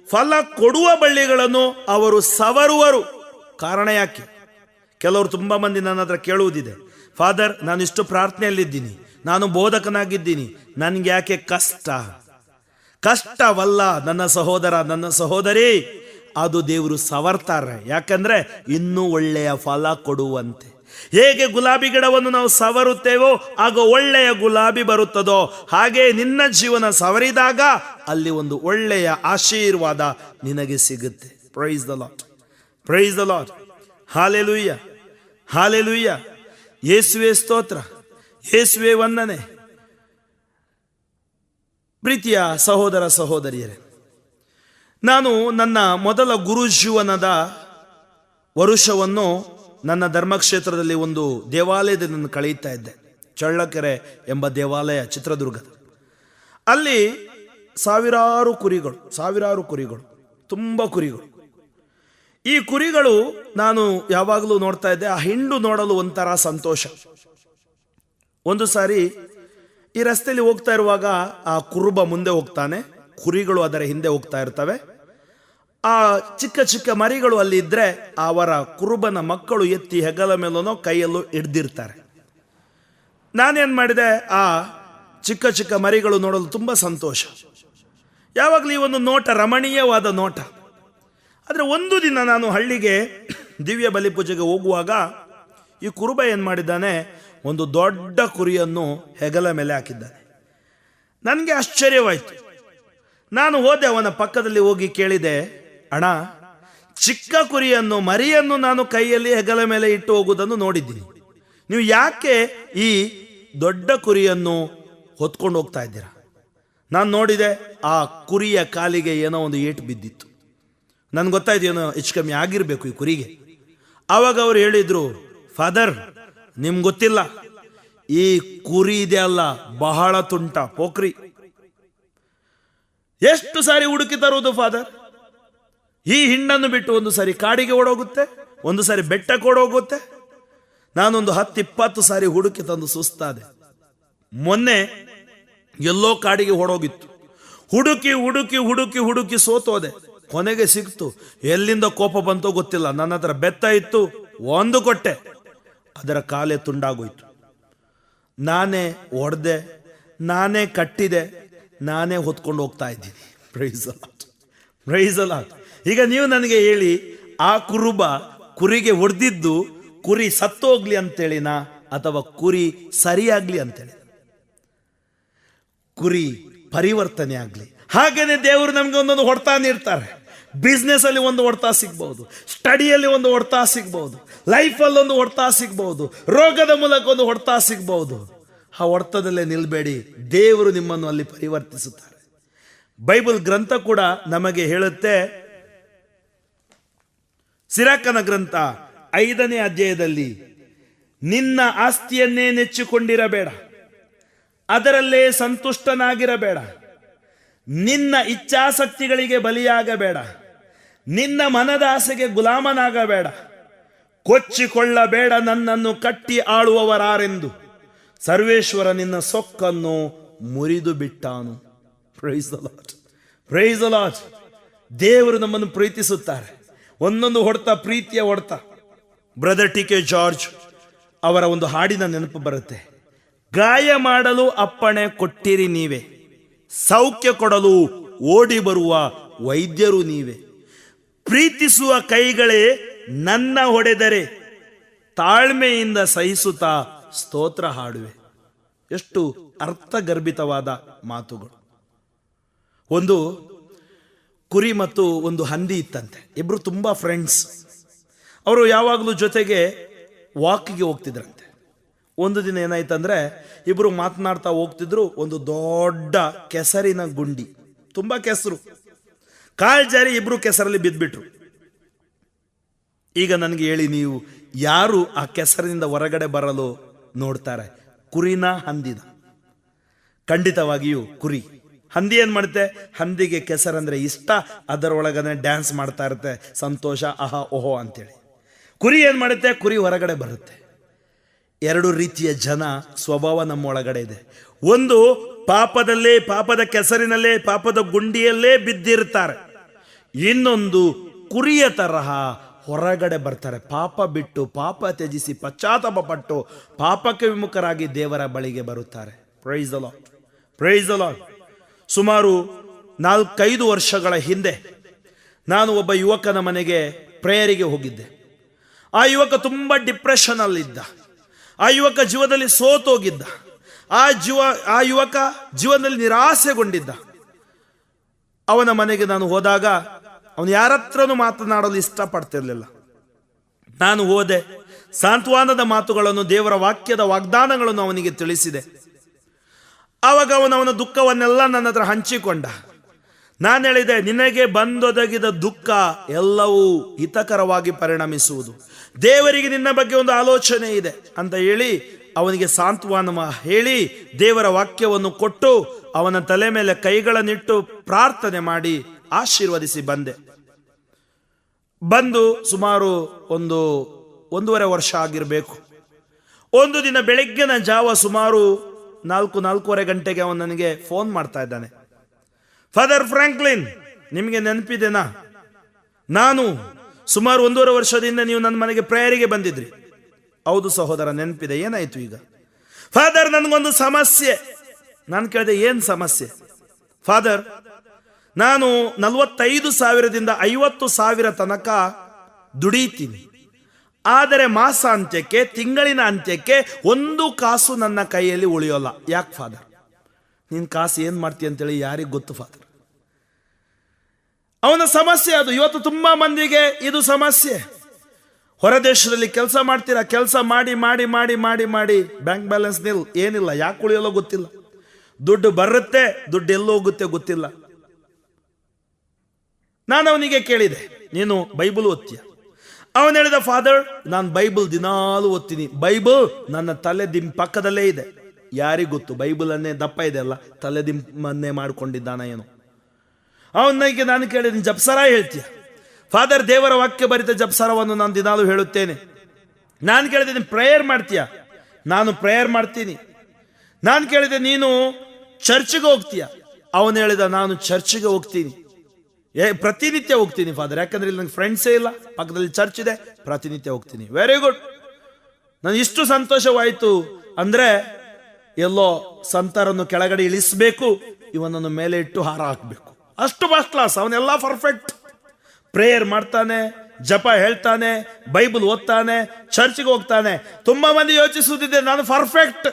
ಫಲ ಕೊಡುವ ಬಳ್ಳಿಗಳನ್ನು ಅವರು ಸವರುವರು. ಕಾರಣ ಯಾಕೆ? ಕೆಲವರು ತುಂಬಾ ಮಂದಿ ನನ್ನ ಹತ್ರ ಕೇಳುವುದಿದೆ, ಫಾದರ್, ನಾನು ಇಷ್ಟು ಪ್ರಾರ್ಥನೆಯಲ್ಲಿದ್ದೀನಿ, ನಾನು ಬೋಧಕನಾಗಿದ್ದೀನಿ, ನನ್ಗೆ ಯಾಕೆ ಕಷ್ಟ? ಕಷ್ಟವಲ್ಲ ನನ್ನ ಸಹೋದರ, ನನ್ನ ಸಹೋದರಿ, ಅದು ದೇವರು ಸವರ್ತಾರೆ. ಯಾಕಂದ್ರೆ ಇನ್ನೂ ಒಳ್ಳೆಯ ಫಲ ಕೊಡುವಂತೆ. ಹೇಗೆ ಗುಲಾಬಿ ಗಿಡವನ್ನು ನಾವು ಸವರುತ್ತೇವೋ ಆಗ ಒಳ್ಳೆಯ ಗುಲಾಬಿ ಬರುತ್ತದೋ, ಹಾಗೆ ನಿನ್ನ ಜೀವನ ಸವರಿದಾಗ ಅಲ್ಲಿ ಒಂದು ಒಳ್ಳೆಯ ಆಶೀರ್ವಾದ ನಿನಗೆ ಸಿಗುತ್ತೆ. Praise the lord, praise the lord. Hallelujah, hallelujah. ಯೇಸುವೆ ಸ್ತೋತ್ರ, ಯೇಸುವೆ ವಂದನೆ. ಪ್ರೀತಿಯ ಸಹೋದರ ಸಹೋದರಿಯರೇ, ನಾನು ನನ್ನ ಮೊದಲ ಗುರು ಜೀವನದ ವರುಷವನ್ನು ನನ್ನ ಧರ್ಮಕ್ಷೇತ್ರದಲ್ಲಿ ಒಂದು ದೇವಾಲಯದಲ್ಲಿ ನಾನು ಕಳೆಯುತ್ತಾ ಇದ್ದೆ. ಚಳ್ಳಕೆರೆ ಎಂಬ ದೇವಾಲಯ, ಚಿತ್ರದುರ್ಗದ. ಅಲ್ಲಿ ಸಾವಿರಾರು ಕುರಿಗಳು, ತುಂಬ ಕುರಿಗಳು. ಈ ಕುರಿಗಳು ನಾನು ಯಾವಾಗಲೂ ನೋಡ್ತಾ ಇದ್ದೆ. ಆ ಹಿಂಡು ನೋಡಲು ಒಂಥರ ಸಂತೋಷ. ಒಂದು ಸಾರಿ ಈ ರಸ್ತೆಯಲ್ಲಿ ಹೋಗ್ತಾ ಇರುವಾಗ ಆ ಕುರುಬ ಮುಂದೆ ಹೋಗ್ತಾನೆ, ಕುರಿಗಳು ಅದರ ಹಿಂದೆ ಹೋಗ್ತಾ ಇರ್ತವೆ. ಆ ಚಿಕ್ಕ ಚಿಕ್ಕ ಮರಿಗಳು ಅಲ್ಲಿ ಇದ್ರೆ ಅವರ ಕುರುಬನ ಮಕ್ಕಳು ಎತ್ತಿ ಹೆಗಲ ಮೇಲೋ ಕೈಯಲ್ಲೂ ಹಿಡ್ದಿರ್ತಾರೆ. ನಾನೇನ್ ಮಾಡಿದೆ, ಆ ಚಿಕ್ಕ ಚಿಕ್ಕ ಮರಿಗಳು ನೋಡಲು ತುಂಬಾ ಸಂತೋಷ. ಯಾವಾಗಲೂ ಈ ಒಂದು ನೋಟ ರಮಣೀಯವಾದ ನೋಟ. ಆದರೆ ಒಂದು ದಿನ ನಾನು ಹಳ್ಳಿಗೆ ದಿವ್ಯ ಬಲಿ ಪೂಜೆಗೆ ಹೋಗುವಾಗ ಈ ಕುರುಬ ಏನ್ ಮಾಡಿದ್ದಾನೆ, ಒಂದು ದೊಡ್ಡ ಕುರಿಯನ್ನು ಹೆಗಲ ಮೇಲೆ ಹಾಕಿದ್ದಾನೆ. ನನಗೆ ಆಶ್ಚರ್ಯವಾಯಿತು. ನಾನು ಹೋದೆ, ಅವನ ಪಕ್ಕದಲ್ಲಿ ಹೋಗಿ ಕೇಳಿದೆ, ಅಣ್ಣ, ಚಿಕ್ಕ ಕುರಿಯನ್ನು, ಮರಿಯನ್ನು ನಾನು ಕೈಯಲ್ಲಿ ಹೆಗಲ ಮೇಲೆ ಇಟ್ಟು ಹೋಗುವುದನ್ನು ನೋಡಿದ್ದೀನಿ, ನೀವು ಯಾಕೆ ಈ ದೊಡ್ಡ ಕುರಿಯನ್ನು ಹೊತ್ಕೊಂಡು ಹೋಗ್ತಾ ಇದ್ದೀರಾ? ನಾನು ನೋಡಿದೆ, ಆ ಕುರಿಯ ಕಾಲಿಗೆ ಏನೋ ಒಂದು ಏಟು ಬಿದ್ದಿತ್ತು. ನನ್ಗೆ ಗೊತ್ತಾಯ್ತು ಏನೋ ಹೆಚ್ಚು ಕಮ್ಮಿ ಆಗಿರ್ಬೇಕು ಈ ಕುರಿಗೆ. ಆವಾಗ ಅವರು ಹೇಳಿದ್ರು, ಫಾದರ್, ನಿಮ್ಗೆ ಗೊತ್ತಿಲ್ಲ, ಈ ಕುರಿ ಇದೆ ಅಲ್ಲ, ಬಹಳ ತುಂಟ ಪೋಖ್ರಿ. ಎಷ್ಟು ಸಾರಿ ಹುಡುಕಿ ತರುವುದು ಫಾದರ್? ಈ ಹಿಂಡನ್ನು ಬಿಟ್ಟು ಒಂದು ಸಾರಿ ಕಾಡಿಗೆ ಓಡೋಗುತ್ತೆ, ಒಂದು ಸಾರಿ ಬೆಟ್ಟಕ್ಕೆ ಓಡೋಗುತ್ತೆ. ನಾನೊಂದು 10-20 ಸಾರಿ ಹುಡುಕಿ ತಂದು ಸುಸ್ತಾದೆ. ಮೊನ್ನೆ ಎಲ್ಲೋ ಕಾಡಿಗೆ ಓಡೋಗಿತ್ತು. ಹುಡುಕಿ ಹುಡುಕಿ ಹುಡುಕಿ ಹುಡುಕಿ ಸೋತೋದೆ. ಕೊನೆಗೆ ಸಿಕ್ತು. ಎಲ್ಲಿಂದ ಕೋಪ ಬಂತೋ ಗೊತ್ತಿಲ್ಲ. ನನ್ನ ಹತ್ರ ಬೆತ್ತ ಇತ್ತು, ಒಂದು ಕೊಟ್ಟೆ, ಅದರ ಕಾಲೇ ತುಂಡಾಗೋಯ್ತು. ನಾನೇ ಹೊಡೆದೆ, ನಾನೇ ಕಟ್ಟಿದೆ, ನಾನೇ ಹೊತ್ಕೊಂಡು ಹೋಗ್ತಾ ಇದ್ದೀನಿ. Praise the Lord, praise the Lord. ಈಗ ನೀವು ನನಗೆ ಹೇಳಿ, ಆ ಕುರುಬ ಕುರಿಗೆ ಹೊಡೆದಿದ್ದು ಕುರಿ ಸತ್ತೋಗ್ಲಿ ಅಂತೇಳಿನಾ ಅಥವಾ ಕುರಿ ಸರಿಯಾಗ್ಲಿ ಅಂತೇಳಿ? ಕುರಿ ಪರಿವರ್ತನೆ ಆಗಲಿ. ಹಾಗೇನೆ ದೇವರು ನಮ್ಗೆ ಒಂದೊಂದು ಹೊಡ್ತಾ ನೀಡ್ತಾರೆ. ಬಿಸ್ನೆಸ್ ಅಲ್ಲಿ ಒಂದು ಹೊಡ್ತಾ ಸಿಗ್ಬಹುದು, ಸ್ಟಡಿಯಲ್ಲಿ ಒಂದು ಹೊಡ್ತಾ ಸಿಗ್ಬಹುದು, ಲೈಫಲ್ಲಿ ಒಂದು ಹೊಡ್ತಾ ಸಿಗ್ಬಹುದು, ರೋಗದ ಮೂಲಕ ಒಂದು ಹೊಡ್ತಾ ಸಿಗ್ಬಹುದು. ಆ ಹೊಡ್ತದಲ್ಲೇ ನಿಲ್ಬೇಡಿ, ದೇವರು ನಿಮ್ಮನ್ನು ಅಲ್ಲಿ ಪರಿವರ್ತಿಸುತ್ತಾರೆ. ಬೈಬಲ್ ಗ್ರಂಥ ಕೂಡ ನಮಗೆ ಹೇಳುತ್ತೆ, ಸಿರಾಕನ ಗ್ರಂಥ 5ನೇ ಅಧ್ಯಾಯದಲ್ಲಿ, ನಿನ್ನ ಆಸ್ತಿಯನ್ನೇ ನೆಚ್ಚಿಕೊಂಡಿರಬೇಡ, ಅದರಲ್ಲೇ ಸಂತುಷ್ಟನಾಗಿರಬೇಡ, ನಿನ್ನ ಇಚ್ಛಾಸಕ್ತಿಗಳಿಗೆ ಬಲಿಯಾಗಬೇಡ, ನಿನ್ನ ಮನದ ಆಸೆಗೆ ಗುಲಾಮನಾಗಬೇಡ, ಕೊಚ್ಚಿಕೊಳ್ಳಬೇಡ ನನ್ನನ್ನು ಕಟ್ಟಿ ಆಳುವವರಾರೆಂದು ಸರ್ವೇಶ್ವರ ನಿನ್ನ ಸೊಕ್ಕನ್ನು ಮುರಿದು ಬಿಟ್ಟಾನು. Praise the Lord, praise the Lord. ದೇವರು ನಮ್ಮನ್ನು ಪ್ರೀತಿಸುತ್ತಾರೆ. ಒಂದೊಂದು ಹೊಡೆತ ಪ್ರೀತಿಯ ಹೊಡೆತ. ಬ್ರದರ್ ಟಿ ಕೆ ಜಾರ್ಜ್ ಅವರ ಒಂದು ಹಾಡಿನ ನೆನಪು ಬರುತ್ತೆ. ಗಾಯ ಮಾಡಲು ಅಪ್ಪಣೆ ಕೊಟ್ಟಿರಿ ನೀವೇ, ಸೌಖ್ಯ ಕೊಡಲು ಓಡಿ ಬರುವ ವೈದ್ಯರು ನೀವೇ, ಪ್ರೀತಿಸುವ ಕೈಗಳೇ ನನ್ನ ಹೊಡೆದರೆ ತಾಳ್ಮೆಯಿಂದ ಸಹಿಸುತ್ತಾ ಸ್ತೋತ್ರ ಹಾಡುವೆ. ಎಷ್ಟು ಅರ್ಥಗರ್ಭಿತವಾದ ಮಾತುಗಳು. ಒಂದು ಕುರಿ ಮತ್ತು ಒಂದು ಹಂದಿ ಇತ್ತಂತೆ. ಇಬ್ರು ತುಂಬಾ ಫ್ರೆಂಡ್ಸ್. ಅವರು ಯಾವಾಗಲೂ ಜೊತೆಗೆ ವಾಕಿಗೆ ಹೋಗ್ತಿದ್ರಂತೆ. ಒಂದು ದಿನ ಏನಾಯ್ತಂದ್ರೆ, ಇಬ್ರು ಮಾತನಾಡ್ತಾ ಹೋಗ್ತಿದ್ರು. ಒಂದು ದೊಡ್ಡ ಕೆಸರಿನ ಗುಂಡಿ, ತುಂಬಾ ಕೆಸರು, ಕಾಲ್ ಜಾರಿ ಇಬ್ರು ಕೆಸರಲ್ಲಿ ಬಿದ್ದ್ಬಿಟ್ರು. ಈಗ ನನಗೆ ಹೇಳಿ, ನೀವು ಯಾರು ಆ ಕೆಸರಿನಿಂದ ಹೊರಗಡೆ ಬರಲು ನೋಡ್ತಾರೆ? ಕುರಿನ ಹಂದಿನ? ಖಂಡಿತವಾಗಿಯೂ ಕುರಿ. ಹಂದಿ ಏನ್ ಮಾಡುತ್ತೆ? ಹಂದಿಗೆ ಕೆಸರಂದ್ರೆ ಇಷ್ಟ, ಅದರೊಳಗನೆ ಡ್ಯಾನ್ಸ್ ಮಾಡ್ತಾ ಇರುತ್ತೆ, ಸಂತೋಷ, ಆಹಾ ಓಹೋ ಅಂತೇಳಿ. ಕುರಿ ಏನ್ ಮಾಡುತ್ತೆ? ಕುರಿ ಹೊರಗಡೆ ಬರುತ್ತೆ. ಎರಡು ರೀತಿಯ ಜನ ಸ್ವಭಾವ ನಮ್ಮೊಳಗಡೆ ಇದೆ. ಒಂದು ಪಾಪದಲ್ಲೇ, ಪಾಪದ ಕೆಸರಿನಲ್ಲೇ, ಪಾಪದ ಗುಂಡಿಯಲ್ಲೇ ಬಿದ್ದಿರ್ತಾರೆ. ಇನ್ನೊಂದು ಕುರಿಯ ತರಹ ಹೊರಗಡೆ ಬರ್ತಾರೆ. ಪಾಪ ಬಿಟ್ಟು, ಪಾಪ ತ್ಯಜಿಸಿ, ಪಶ್ಚಾತ್ತಾಪ ಪಟ್ಟು ಪಾಪಕ್ಕೆ ವಿಮುಖರಾಗಿ ದೇವರ ಬಳಿಗೆ ಬರುತ್ತಾರೆ. Praise the Lord, praise the Lord. ಸುಮಾರು 4-5 ವರ್ಷಗಳ ಹಿಂದೆ ನಾನು ಒಬ್ಬ ಯುವಕನ ಮನೆಗೆ ಪ್ರೇಯರಿಗೆ ಹೋಗಿದ್ದೆ. ಆ ಯುವಕ ತುಂಬ ಡಿಪ್ರೆಷನ್ ಅಲ್ಲಿದ್ದ. ಆ ಯುವಕ ಜೀವನದಲ್ಲಿ ಸೋತೋಗಿದ್ದ. ಆ ಯುವಕ ಜೀವನದಲ್ಲಿ ನಿರಾಸೆಗೊಂಡಿದ್ದ. ಅವನ ಮನೆಗೆ ನಾನು ಹೋದಾಗ ಅವನು ಯಾರ ಹತ್ರನೂ ಮಾತನಾಡಲು ಇಷ್ಟಪಡ್ತಿರ್ಲಿಲ್ಲ. ನಾನು ಹೋದೆ, ಸಾಂತ್ವನದ ಮಾತುಗಳನ್ನು, ದೇವರ ವಾಕ್ಯದ ವಾಗ್ದಾನಗಳನ್ನು ಅವನಿಗೆ ತಿಳಿಸಿದೆ. ಆವಾಗ ಅವನ ದುಃಖವನ್ನೆಲ್ಲ ನನ್ನ ಹತ್ರ ಹಂಚಿಕೊಂಡ. ನಾನು ಹೇಳಿದೆ, ನಿನಗೆ ಬಂದೊದಗಿದ ದುಃಖ ಎಲ್ಲವೂ ಹಿತಕರವಾಗಿ ಪರಿಣಮಿಸುವುದು, ದೇವರಿಗೆ ನಿನ್ನ ಬಗ್ಗೆ ಒಂದು ಆಲೋಚನೆ ಇದೆ ಅಂತ ಹೇಳಿ ಅವನಿಗೆ ಸಾಂತ್ವನ ಹೇಳಿ ದೇವರ ವಾಕ್ಯವನ್ನು ಕೊಟ್ಟು ಅವನ ತಲೆ ಮೇಲೆ ಕೈಗಳನ್ನಿಟ್ಟು ಪ್ರಾರ್ಥನೆ ಮಾಡಿ ಆಶೀರ್ವದಿಸಿ ಬಂದು ಸುಮಾರು 1.5 ವರ್ಷ ಆಗಿರಬೇಕು. ಒಂದು ದಿನ ಬೆಳಗ್ಗಿನ ಜಾವ ಸುಮಾರು 4-4:15 ಗಂಟೆಗೆ ಅವನು ನನಗೆ ಫೋನ್ ಮಾಡ್ತಾ ಇದ್ದಾನೆ. ಫಾದರ್ ಫ್ರಾಂಕ್ಲಿನ್, ನಿಮಗೆ ನೆನಪಿದೆನಾ? ನಾನು ಸುಮಾರು 1.5 ವರ್ಷದಿಂದ ನೀವು ನನ್ನ ಮನೆಗೆ ಪ್ರೇಯರಿಗೆ ಬಂದಿದ್ರಿ. ಹೌದು ಸಹೋದರ, ನೆನಪಿದೆ. ಏನಾಯ್ತು ಈಗ? ಫಾದರ್, ನನಗೊಂದು ಸಮಸ್ಯೆ. ನಾನು ಕೇಳಿದೆ, ಏನು ಸಮಸ್ಯೆ? ಫಾದರ್, ನಾನು 45,000ದಿಂದ 50,000 ತನಕ ದುಡಿತೀನಿ. ಆದರೆ ಮಾಸ ಅಂತ್ಯಕ್ಕೆ, ತಿಂಗಳಿನ ಅಂತ್ಯಕ್ಕೆ 1 ಕಾಸು ನನ್ನ ಕೈಯಲ್ಲಿ ಉಳಿಯೋಲ್ಲ. ಯಾಕೆ ಫಾದರ್? ನಿನ್ನ ಕಾಸು ಏನು ಮಾಡ್ತೀಯ ಅಂತೇಳಿ ಯಾರಿಗೆ ಗೊತ್ತು ಫಾದರ್? ಅವನ ಸಮಸ್ಯೆ ಅದು. ಇವತ್ತು ತುಂಬಾ ಮಂದಿಗೆ ಇದು ಸಮಸ್ಯೆ. ಹೊರದೇಶದಲ್ಲಿ ಕೆಲಸ ಮಾಡ್ತೀರಾ, ಕೆಲಸ ಮಾಡಿ ಮಾಡಿ ಮಾಡಿ ಮಾಡಿ ಮಾಡಿ ಬ್ಯಾಂಕ್ ಬ್ಯಾಲೆನ್ಸ್ ಏನಿಲ್ಲ. ಯಾಕೆ ಉಳಿಯೋಲ್ಲ ಗೊತ್ತಿಲ್ಲ. ದುಡ್ಡು ಬರುತ್ತೆ, ದುಡ್ಡು ಎಲ್ಲೋ ಹೋಗುತ್ತೆ ಗೊತ್ತಿಲ್ಲ. ನಾನು ಅವನಿಗೆ ಕೇಳಿದೆ, ನೀನು ಬೈಬಲ್ ಓದ್ತೀಯ? ಅವನು ಹೇಳಿದ, ಫಾದರ್, ನಾನು ಬೈಬಲ್ ದಿನಾಲು ಓದ್ತೀನಿ. ಬೈಬಲ್ ನನ್ನ ತಲೆ ಪಕ್ಕದಲ್ಲೇ ಇದೆ. ಯಾರಿಗೂ ಗೊತ್ತು, ಬೈಬಲ್ ಅನ್ನೇ ದಪ್ಪ ಇದೆ ಅಲ್ಲ, ತಲೆ ದಿಂಪನ್ನೇ ಮಾಡ್ಕೊಂಡಿದ್ದಾನ ಏನೋ. ಅವನಿಗೆ ನಾನು ಕೇಳಿದ್ದೀನಿ, ಜಪ್ಸರ ಹೇಳ್ತೀಯ? ಫಾದರ್, ದೇವರ ವಾಕ್ಯ ಬರಿತ ಜಪ್ಸರವನ್ನು ನಾನು ದಿನಾಲು ಹೇಳುತ್ತೇನೆ. ನಾನು ಕೇಳಿದ್ದೀನಿ, ಪ್ರೇಯರ್ ಮಾಡ್ತೀಯ? ನಾನು ಪ್ರೇಯರ್ ಮಾಡ್ತೀನಿ. ನಾನು ಕೇಳಿದೆ, ನೀನು ಚರ್ಚ್ಗೆ ಹೋಗ್ತೀಯ? ಅವನು ಹೇಳಿದ, ನಾನು ಚರ್ಚಿಗೆ ಹೋಗ್ತೀನಿ, ಪ್ರತಿನಿತ್ಯ ಹೋಗ್ತೀನಿ ಫಾದರ್, ಯಾಕಂದ್ರೆ ಇಲ್ಲಿ ನಂಗೆ ಫ್ರೆಂಡ್ಸೇ ಇಲ್ಲ, ಪಕ್ಕದಲ್ಲಿ ಚರ್ಚ್ ಇದೆ, ಪ್ರತಿನಿತ್ಯ ಹೋಗ್ತೀನಿ. Very good. ನನಗೆ ಇಷ್ಟು ಸಂತೋಷವಾಯಿತು ಅಂದ್ರೆ ಎಲ್ಲೋ ಸಂತರನ್ನು ಕೆಳಗಡೆ ಇಳಿಸಬೇಕು, ಇವನನ್ನು ಮೇಲೆ ಇಟ್ಟು ಹಾರ ಹಾಕಬೇಕು, ಅಷ್ಟು ಫಸ್ಟ್ ಕ್ಲಾಸ್. ಅವನೆಲ್ಲ ಪರ್ಫೆಕ್ಟ್. ಪ್ರೇಯರ್ ಮಾಡ್ತಾನೆ, ಜಪ ಹೇಳ್ತಾನೆ, ಬೈಬಲ್ ಓದ್ತಾನೆ, ಚರ್ಚ್ಗೆ ಹೋಗ್ತಾನೆ. ತುಂಬಾ ಮಂದಿ ಯೋಚಿಸುತ್ತಿದ್ದೆ, ನಾನು ಪರ್ಫೆಕ್ಟ್.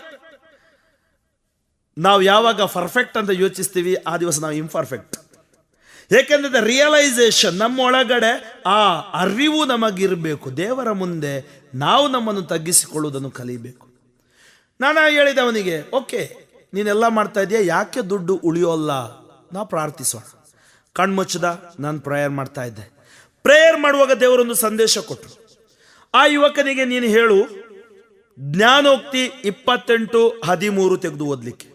ನಾವು ಯಾವಾಗ ಪರ್ಫೆಕ್ಟ್ ಅಂತ ಯೋಚಿಸ್ತೀವಿ ಆ ದಿವಸ ನಾವು ಇಂಪರ್ಫೆಕ್ಟ್. ಏಕೆಂದ್ರೆ ರಿಯಲೈಸೇಷನ್ ನಮ್ಮ ಒಳಗಡೆ, ಆ ಅರಿವು ನಮಗಿರಬೇಕು. ದೇವರ ಮುಂದೆ ನಾವು ನಮ್ಮನ್ನು ತಗ್ಗಿಸಿಕೊಳ್ಳುವುದನ್ನು ಕಲಿಬೇಕು. ನಾನು ಹೇಳಿದೆ ಅವನಿಗೆ, ಓಕೆ ನೀನೆಲ್ಲ ಮಾಡ್ತಾ ಇದೆಯಾ, ಯಾಕೆ ದುಡ್ಡು ಉಳಿಯೋಲ್ಲ, ನಾವು ಪ್ರಾರ್ಥಿಸೋಣ. ಕಣ್ಮುಚ್ಚದ, ನಾನು ಪ್ರೇಯರ್ ಮಾಡ್ತಾ ಇದ್ದೆ. ಪ್ರೇಯರ್ ಮಾಡುವಾಗ ದೇವರೊಂದು ಸಂದೇಶ ಕೊಟ್ಟರು. ಆ ಯುವಕನಿಗೆ ನೀನು ಹೇಳು, ಜ್ಞಾನೋಕ್ತಿ 28:13 ತೆಗೆದು ಓದ್ಲಿಕ್ಕೆ.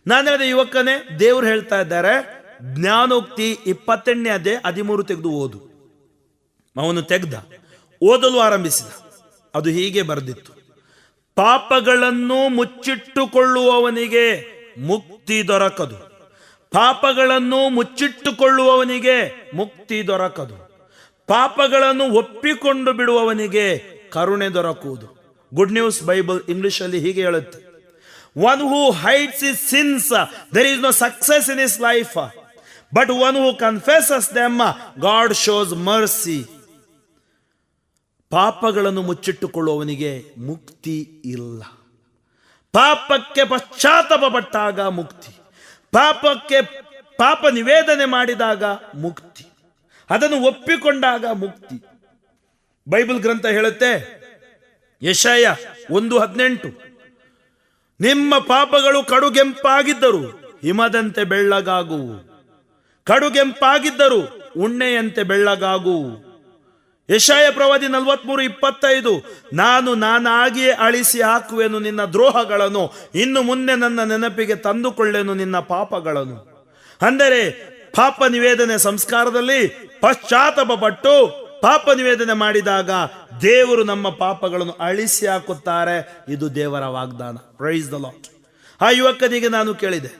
ನಾನು ಹೇಳಿದೆ, ಯುವಕನೇ, ದೇವರು ಹೇಳ್ತಾ ಇದ್ದಾರೆ, ಜ್ಞಾನೋಕ್ತಿ 28:13 ತೆಗೆದು ಓದು. ಅವನು ತೆಗೆದ, ಓದಲು ಆರಂಭಿಸಿದ. ಅದು ಹೀಗೆ ಬರೆದಿತ್ತು: ಪಾಪಗಳನ್ನು ಮುಚ್ಚಿಟ್ಟುಕೊಳ್ಳುವವನಿಗೆ ಮುಕ್ತಿ ದೊರಕದು, ಪಾಪಗಳನ್ನು ಮುಚ್ಚಿಟ್ಟುಕೊಳ್ಳುವವನಿಗೆ ಮುಕ್ತಿ ದೊರಕದು, ಪಾಪಗಳನ್ನು ಒಪ್ಪಿಕೊಂಡು ಬಿಡುವವನಿಗೆ ಕರುಣೆ ದೊರಕುವುದು. ಗುಡ್ ನ್ಯೂಸ್ ಬೈಬಲ್ ಇಂಗ್ಲಿಷ್ ಅಲ್ಲಿ ಹೀಗೆ ಹೇಳುತ್ತೆ: one who hides his sins, there is no success in his life, but one who confesses them, God shows mercy. ಪಾಪಗಳನ್ನು ಮುಚ್ಚಿಟ್ಟುಕೊಳ್ಳುವವನಿಗೆ ಮುಕ್ತಿ ಇಲ್ಲ. ಪಾಪಕ್ಕೆ ಪಶ್ಚಾತ್ತಾಪ ಪಟ್ಟಾಗ ಮುಕ್ತಿ, ಪಾಪ ನಿವೇದನೆ ಮಾಡಿದಾಗ ಮುಕ್ತಿ, ಅದನ್ನು ಒಪ್ಪಿಕೊಂಡಾಗ ಮುಕ್ತಿ. ಬೈಬಲ್ ಗ್ರಂಥ ಹೇಳುತ್ತೆ, ಯೆಶಾಯ 1:18, ನಿಮ್ಮ ಪಾಪಗಳು ಕಡುಗೆಂಪಾಗಿದ್ದರು ಹಿಮದಂತೆ ಬೆಳ್ಳಗಾಗುವು, ಕಡುಗೆಂಪಾಗಿದ್ದರು ಉಣ್ಣೆಯಂತೆ ಬೆಳ್ಳಗಾಗುವು. ಯೆಶಾಯ ಪ್ರವಾದಿ 43:25, ನಾನು ನಾನಾಗಿಯೇ ಅಳಿಸಿ ಹಾಕುವೆನು ನಿನ್ನ ದ್ರೋಹಗಳನ್ನು, ಇನ್ನು ಮುಂದೆ ನನ್ನ ನೆನಪಿಗೆ ತಂದುಕೊಳ್ಳೆನು ನಿನ್ನ ಪಾಪಗಳನ್ನು. ಅಂದರೆ ಪಾಪ ನಿವೇದನೆ ಸಂಸ್ಕಾರದಲ್ಲಿ ಪಶ್ಚಾತ್ತಾಪ ಪಟ್ಟು ಪಾಪ ನಿವೇದನೆ ಮಾಡಿದಾಗ ದೇವರು ನಮ್ಮ ಪಾಪಗಳನ್ನು ಅಳಿಸಿ ಹಾಕುತ್ತಾರೆ. ಇದು ದೇವರ ವಾಗ್ದಾನ. Praise the lord. ಆ ಯುವಕನಿಗೆ ನಾನು ಕೇಳಿದೆ,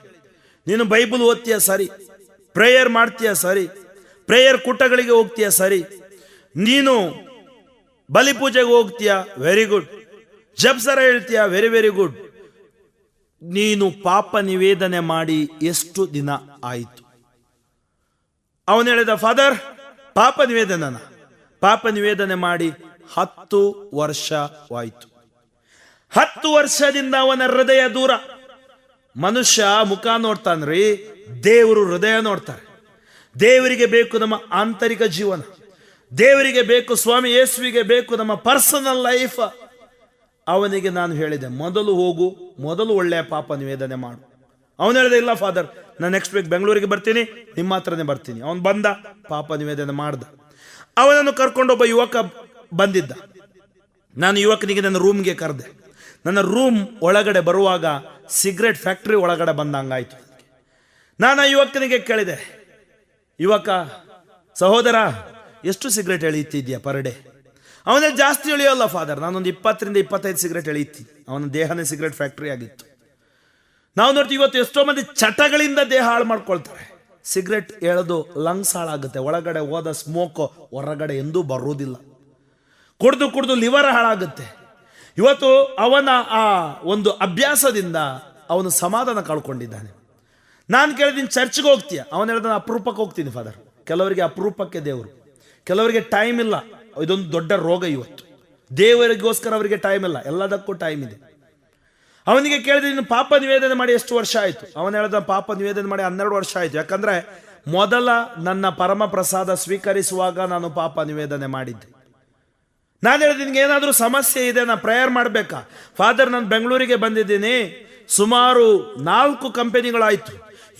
ನೀನು ಬೈಬಲ್ ಓದ್ತೀಯ ಸರಿ, ಪ್ರೇಯರ್ ಮಾಡ್ತೀಯ ಸರಿ, ಪ್ರೇಯರ್ ಕೂಟಗಳಿಗೆ ಹೋಗ್ತೀಯ ಸರಿ, ನೀನು ಬಲಿಪೂಜೆಗೆ ಹೋಗ್ತೀಯ, ವೆರಿ ಗುಡ್, ಜಪ್ಸರ ಹೇಳ್ತೀಯ, ವೆರಿ ವೆರಿ ಗುಡ್. ನೀನು ಪಾಪ ನಿವೇದನೆ ಮಾಡಿ ಎಷ್ಟು ದಿನ ಆಯಿತು? ಅವನು ಹೇಳಿದ, ಫಾದರ್, ಪಾಪ ನಿವೇದನೆ ಮಾಡಿ 10 ವರ್ಷವಾಯಿತು. 10 ವರ್ಷದಿಂದ ಅವನ ಹೃದಯ ದೂರ. ಮನುಷ್ಯ ಮುಖ ನೋಡ್ತಾನ್ರಿ, ದೇವರು ಹೃದಯ ನೋಡ್ತಾರೆ. ದೇವರಿಗೆ ಬೇಕು ನಮ್ಮ ಆಂತರಿಕ ಜೀವನ, ದೇವರಿಗೆ ಬೇಕು, ಸ್ವಾಮಿ ಯೇಸುವಿಗೆ ಬೇಕು ನಮ್ಮ ಪರ್ಸನಲ್ ಲೈಫ್. ಅವನಿಗೆ ನಾನು ಹೇಳಿದೆ, ಮೊದಲು ಹೋಗು, ಮೊದಲು ಒಳ್ಳೆಯ ಪಾಪ ನಿವೇದನೆ ಮಾಡು. ಅವನು ಹೇಳಿದೆ, ಇಲ್ಲ ಫಾದರ್, ನಾನು ನೆಕ್ಸ್ಟ್ ವೀಕ್ ಬೆಂಗಳೂರಿಗೆ ಬರ್ತೀನಿ, ನಿಮ್ಮ ಹತ್ರನೇ ಬರ್ತೀನಿ. ಅವನು ಬಂದ, ಪಾಪ ನಿವೇದನೆ ಮಾಡ್ದ. ಅವನನ್ನು ಕರ್ಕೊಂಡೊಬ್ಬ ಯುವಕ ಬಂದಿದ್ದ. ನಾನು ಯುವಕನಿಗೆ ನನ್ನ ರೂಮ್ಗೆ ಕರೆದೆ. ನನ್ನ ರೂಮ್ ಒಳಗಡೆ ಬರುವಾಗ ಸಿಗರೆಟ್ ಫ್ಯಾಕ್ಟ್ರಿ ಒಳಗಡೆ ಬಂದಂಗಾಯ್ತು. ನಾನು ಆ ಯುವಕನಿಗೆ ಕೇಳಿದೆ, ಯುವಕ, ಸಹೋದರ, ಎಷ್ಟು ಸಿಗರೆಟ್ ಎಳೀತಿದ್ಯಾ ಪರ್ ಡೇ? ಅವನಲ್ಲಿ ಜಾಸ್ತಿ ಎಳೆಯೋಲ್ಲ ಫಾದರ್, ನಾನೊಂದು 20-25 ಸಿಗರೆಟ್ ಎಳೀತೀನಿ. ಅವನ ದೇಹನೇ ಸಿಗರೆಟ್ ಫ್ಯಾಕ್ಟ್ರಿ ಆಗಿತ್ತು. ನಾವು ನೋಡ್ತೀವಿ ಇವತ್ತು ಎಷ್ಟೋ ಮಂದಿ ಚಟಗಳಿಂದ ದೇಹ ಹಾಳು ಮಾಡ್ಕೊಳ್ತಾರೆ. ಸಿಗರೆಟ್ ಎಳೆದು ಲಂಗ್ಸ್ ಹಾಳಾಗುತ್ತೆ, ಒಳಗಡೆ ಹೋದ ಸ್ಮೋಕ್ ಹೊರಗಡೆ ಎಂದೂ ಬರುವುದಿಲ್ಲ. ಕುಡಿದು ಲಿವರ್ ಹಾಳಾಗುತ್ತೆ. ಇವತ್ತು ಅವನ ಆ ಒಂದು ಅಭ್ಯಾಸದಿಂದ ಅವನು ಸಮಾಧಾನ ಕಳ್ಕೊಂಡಿದ್ದಾನೆ. ನಾನು ಕೇಳಿದ್ದೀನಿ, ಚರ್ಚ್ಗೆ ಹೋಗ್ತೀಯ? ಅವನು ಹೇಳಿದ, ಅಪರೂಪಕ್ಕೆ ಹೋಗ್ತೀನಿ ಫಾದರ್. ಕೆಲವರಿಗೆ ಅಪರೂಪಕ್ಕೆ ದೇವರು, ಕೆಲವರಿಗೆ ಟೈಮ್ ಇಲ್ಲ. ಇದೊಂದು ದೊಡ್ಡ ರೋಗ ಇವತ್ತು. ದೇವರಿಗೋಸ್ಕರ ಅವರಿಗೆ ಟೈಮ್ ಇಲ್ಲ, ಎಲ್ಲದಕ್ಕೂ ಟೈಮ್ ಇದೆ. ಅವನಿಗೆ ಕೇಳಿದ್ರೆ, ನೀನು ಪಾಪ ನಿವೇದನೆ ಮಾಡಿ ಎಷ್ಟು ವರ್ಷ ಆಯಿತು? ಅವನು ಹೇಳಿದ, ಪಾಪ ನಿವೇದನೆ ಮಾಡಿ 12 ವರ್ಷ ಆಯಿತು. ಯಾಕಂದ್ರೆ ಮೊದಲ ನನ್ನ ಪರಮ ಪ್ರಸಾದ ಸ್ವೀಕರಿಸುವಾಗ ನಾನು ಪಾಪ ನಿವೇದನೆ ಮಾಡಿದ್ದೆ. ನಾನು ಹೇಳಿದೆ, ನಿನ್ಗೆ ಏನಾದರೂ ಸಮಸ್ಯೆ ಇದೆ, ನಾನು ಪ್ರೇಯರ್ ಮಾಡಬೇಕಾ? ಫಾದರ್, ನಾನು ಬೆಂಗಳೂರಿಗೆ ಬಂದಿದ್ದೀನಿ, ಸುಮಾರು 4 ಕಂಪನಿಗಳಾಯಿತು,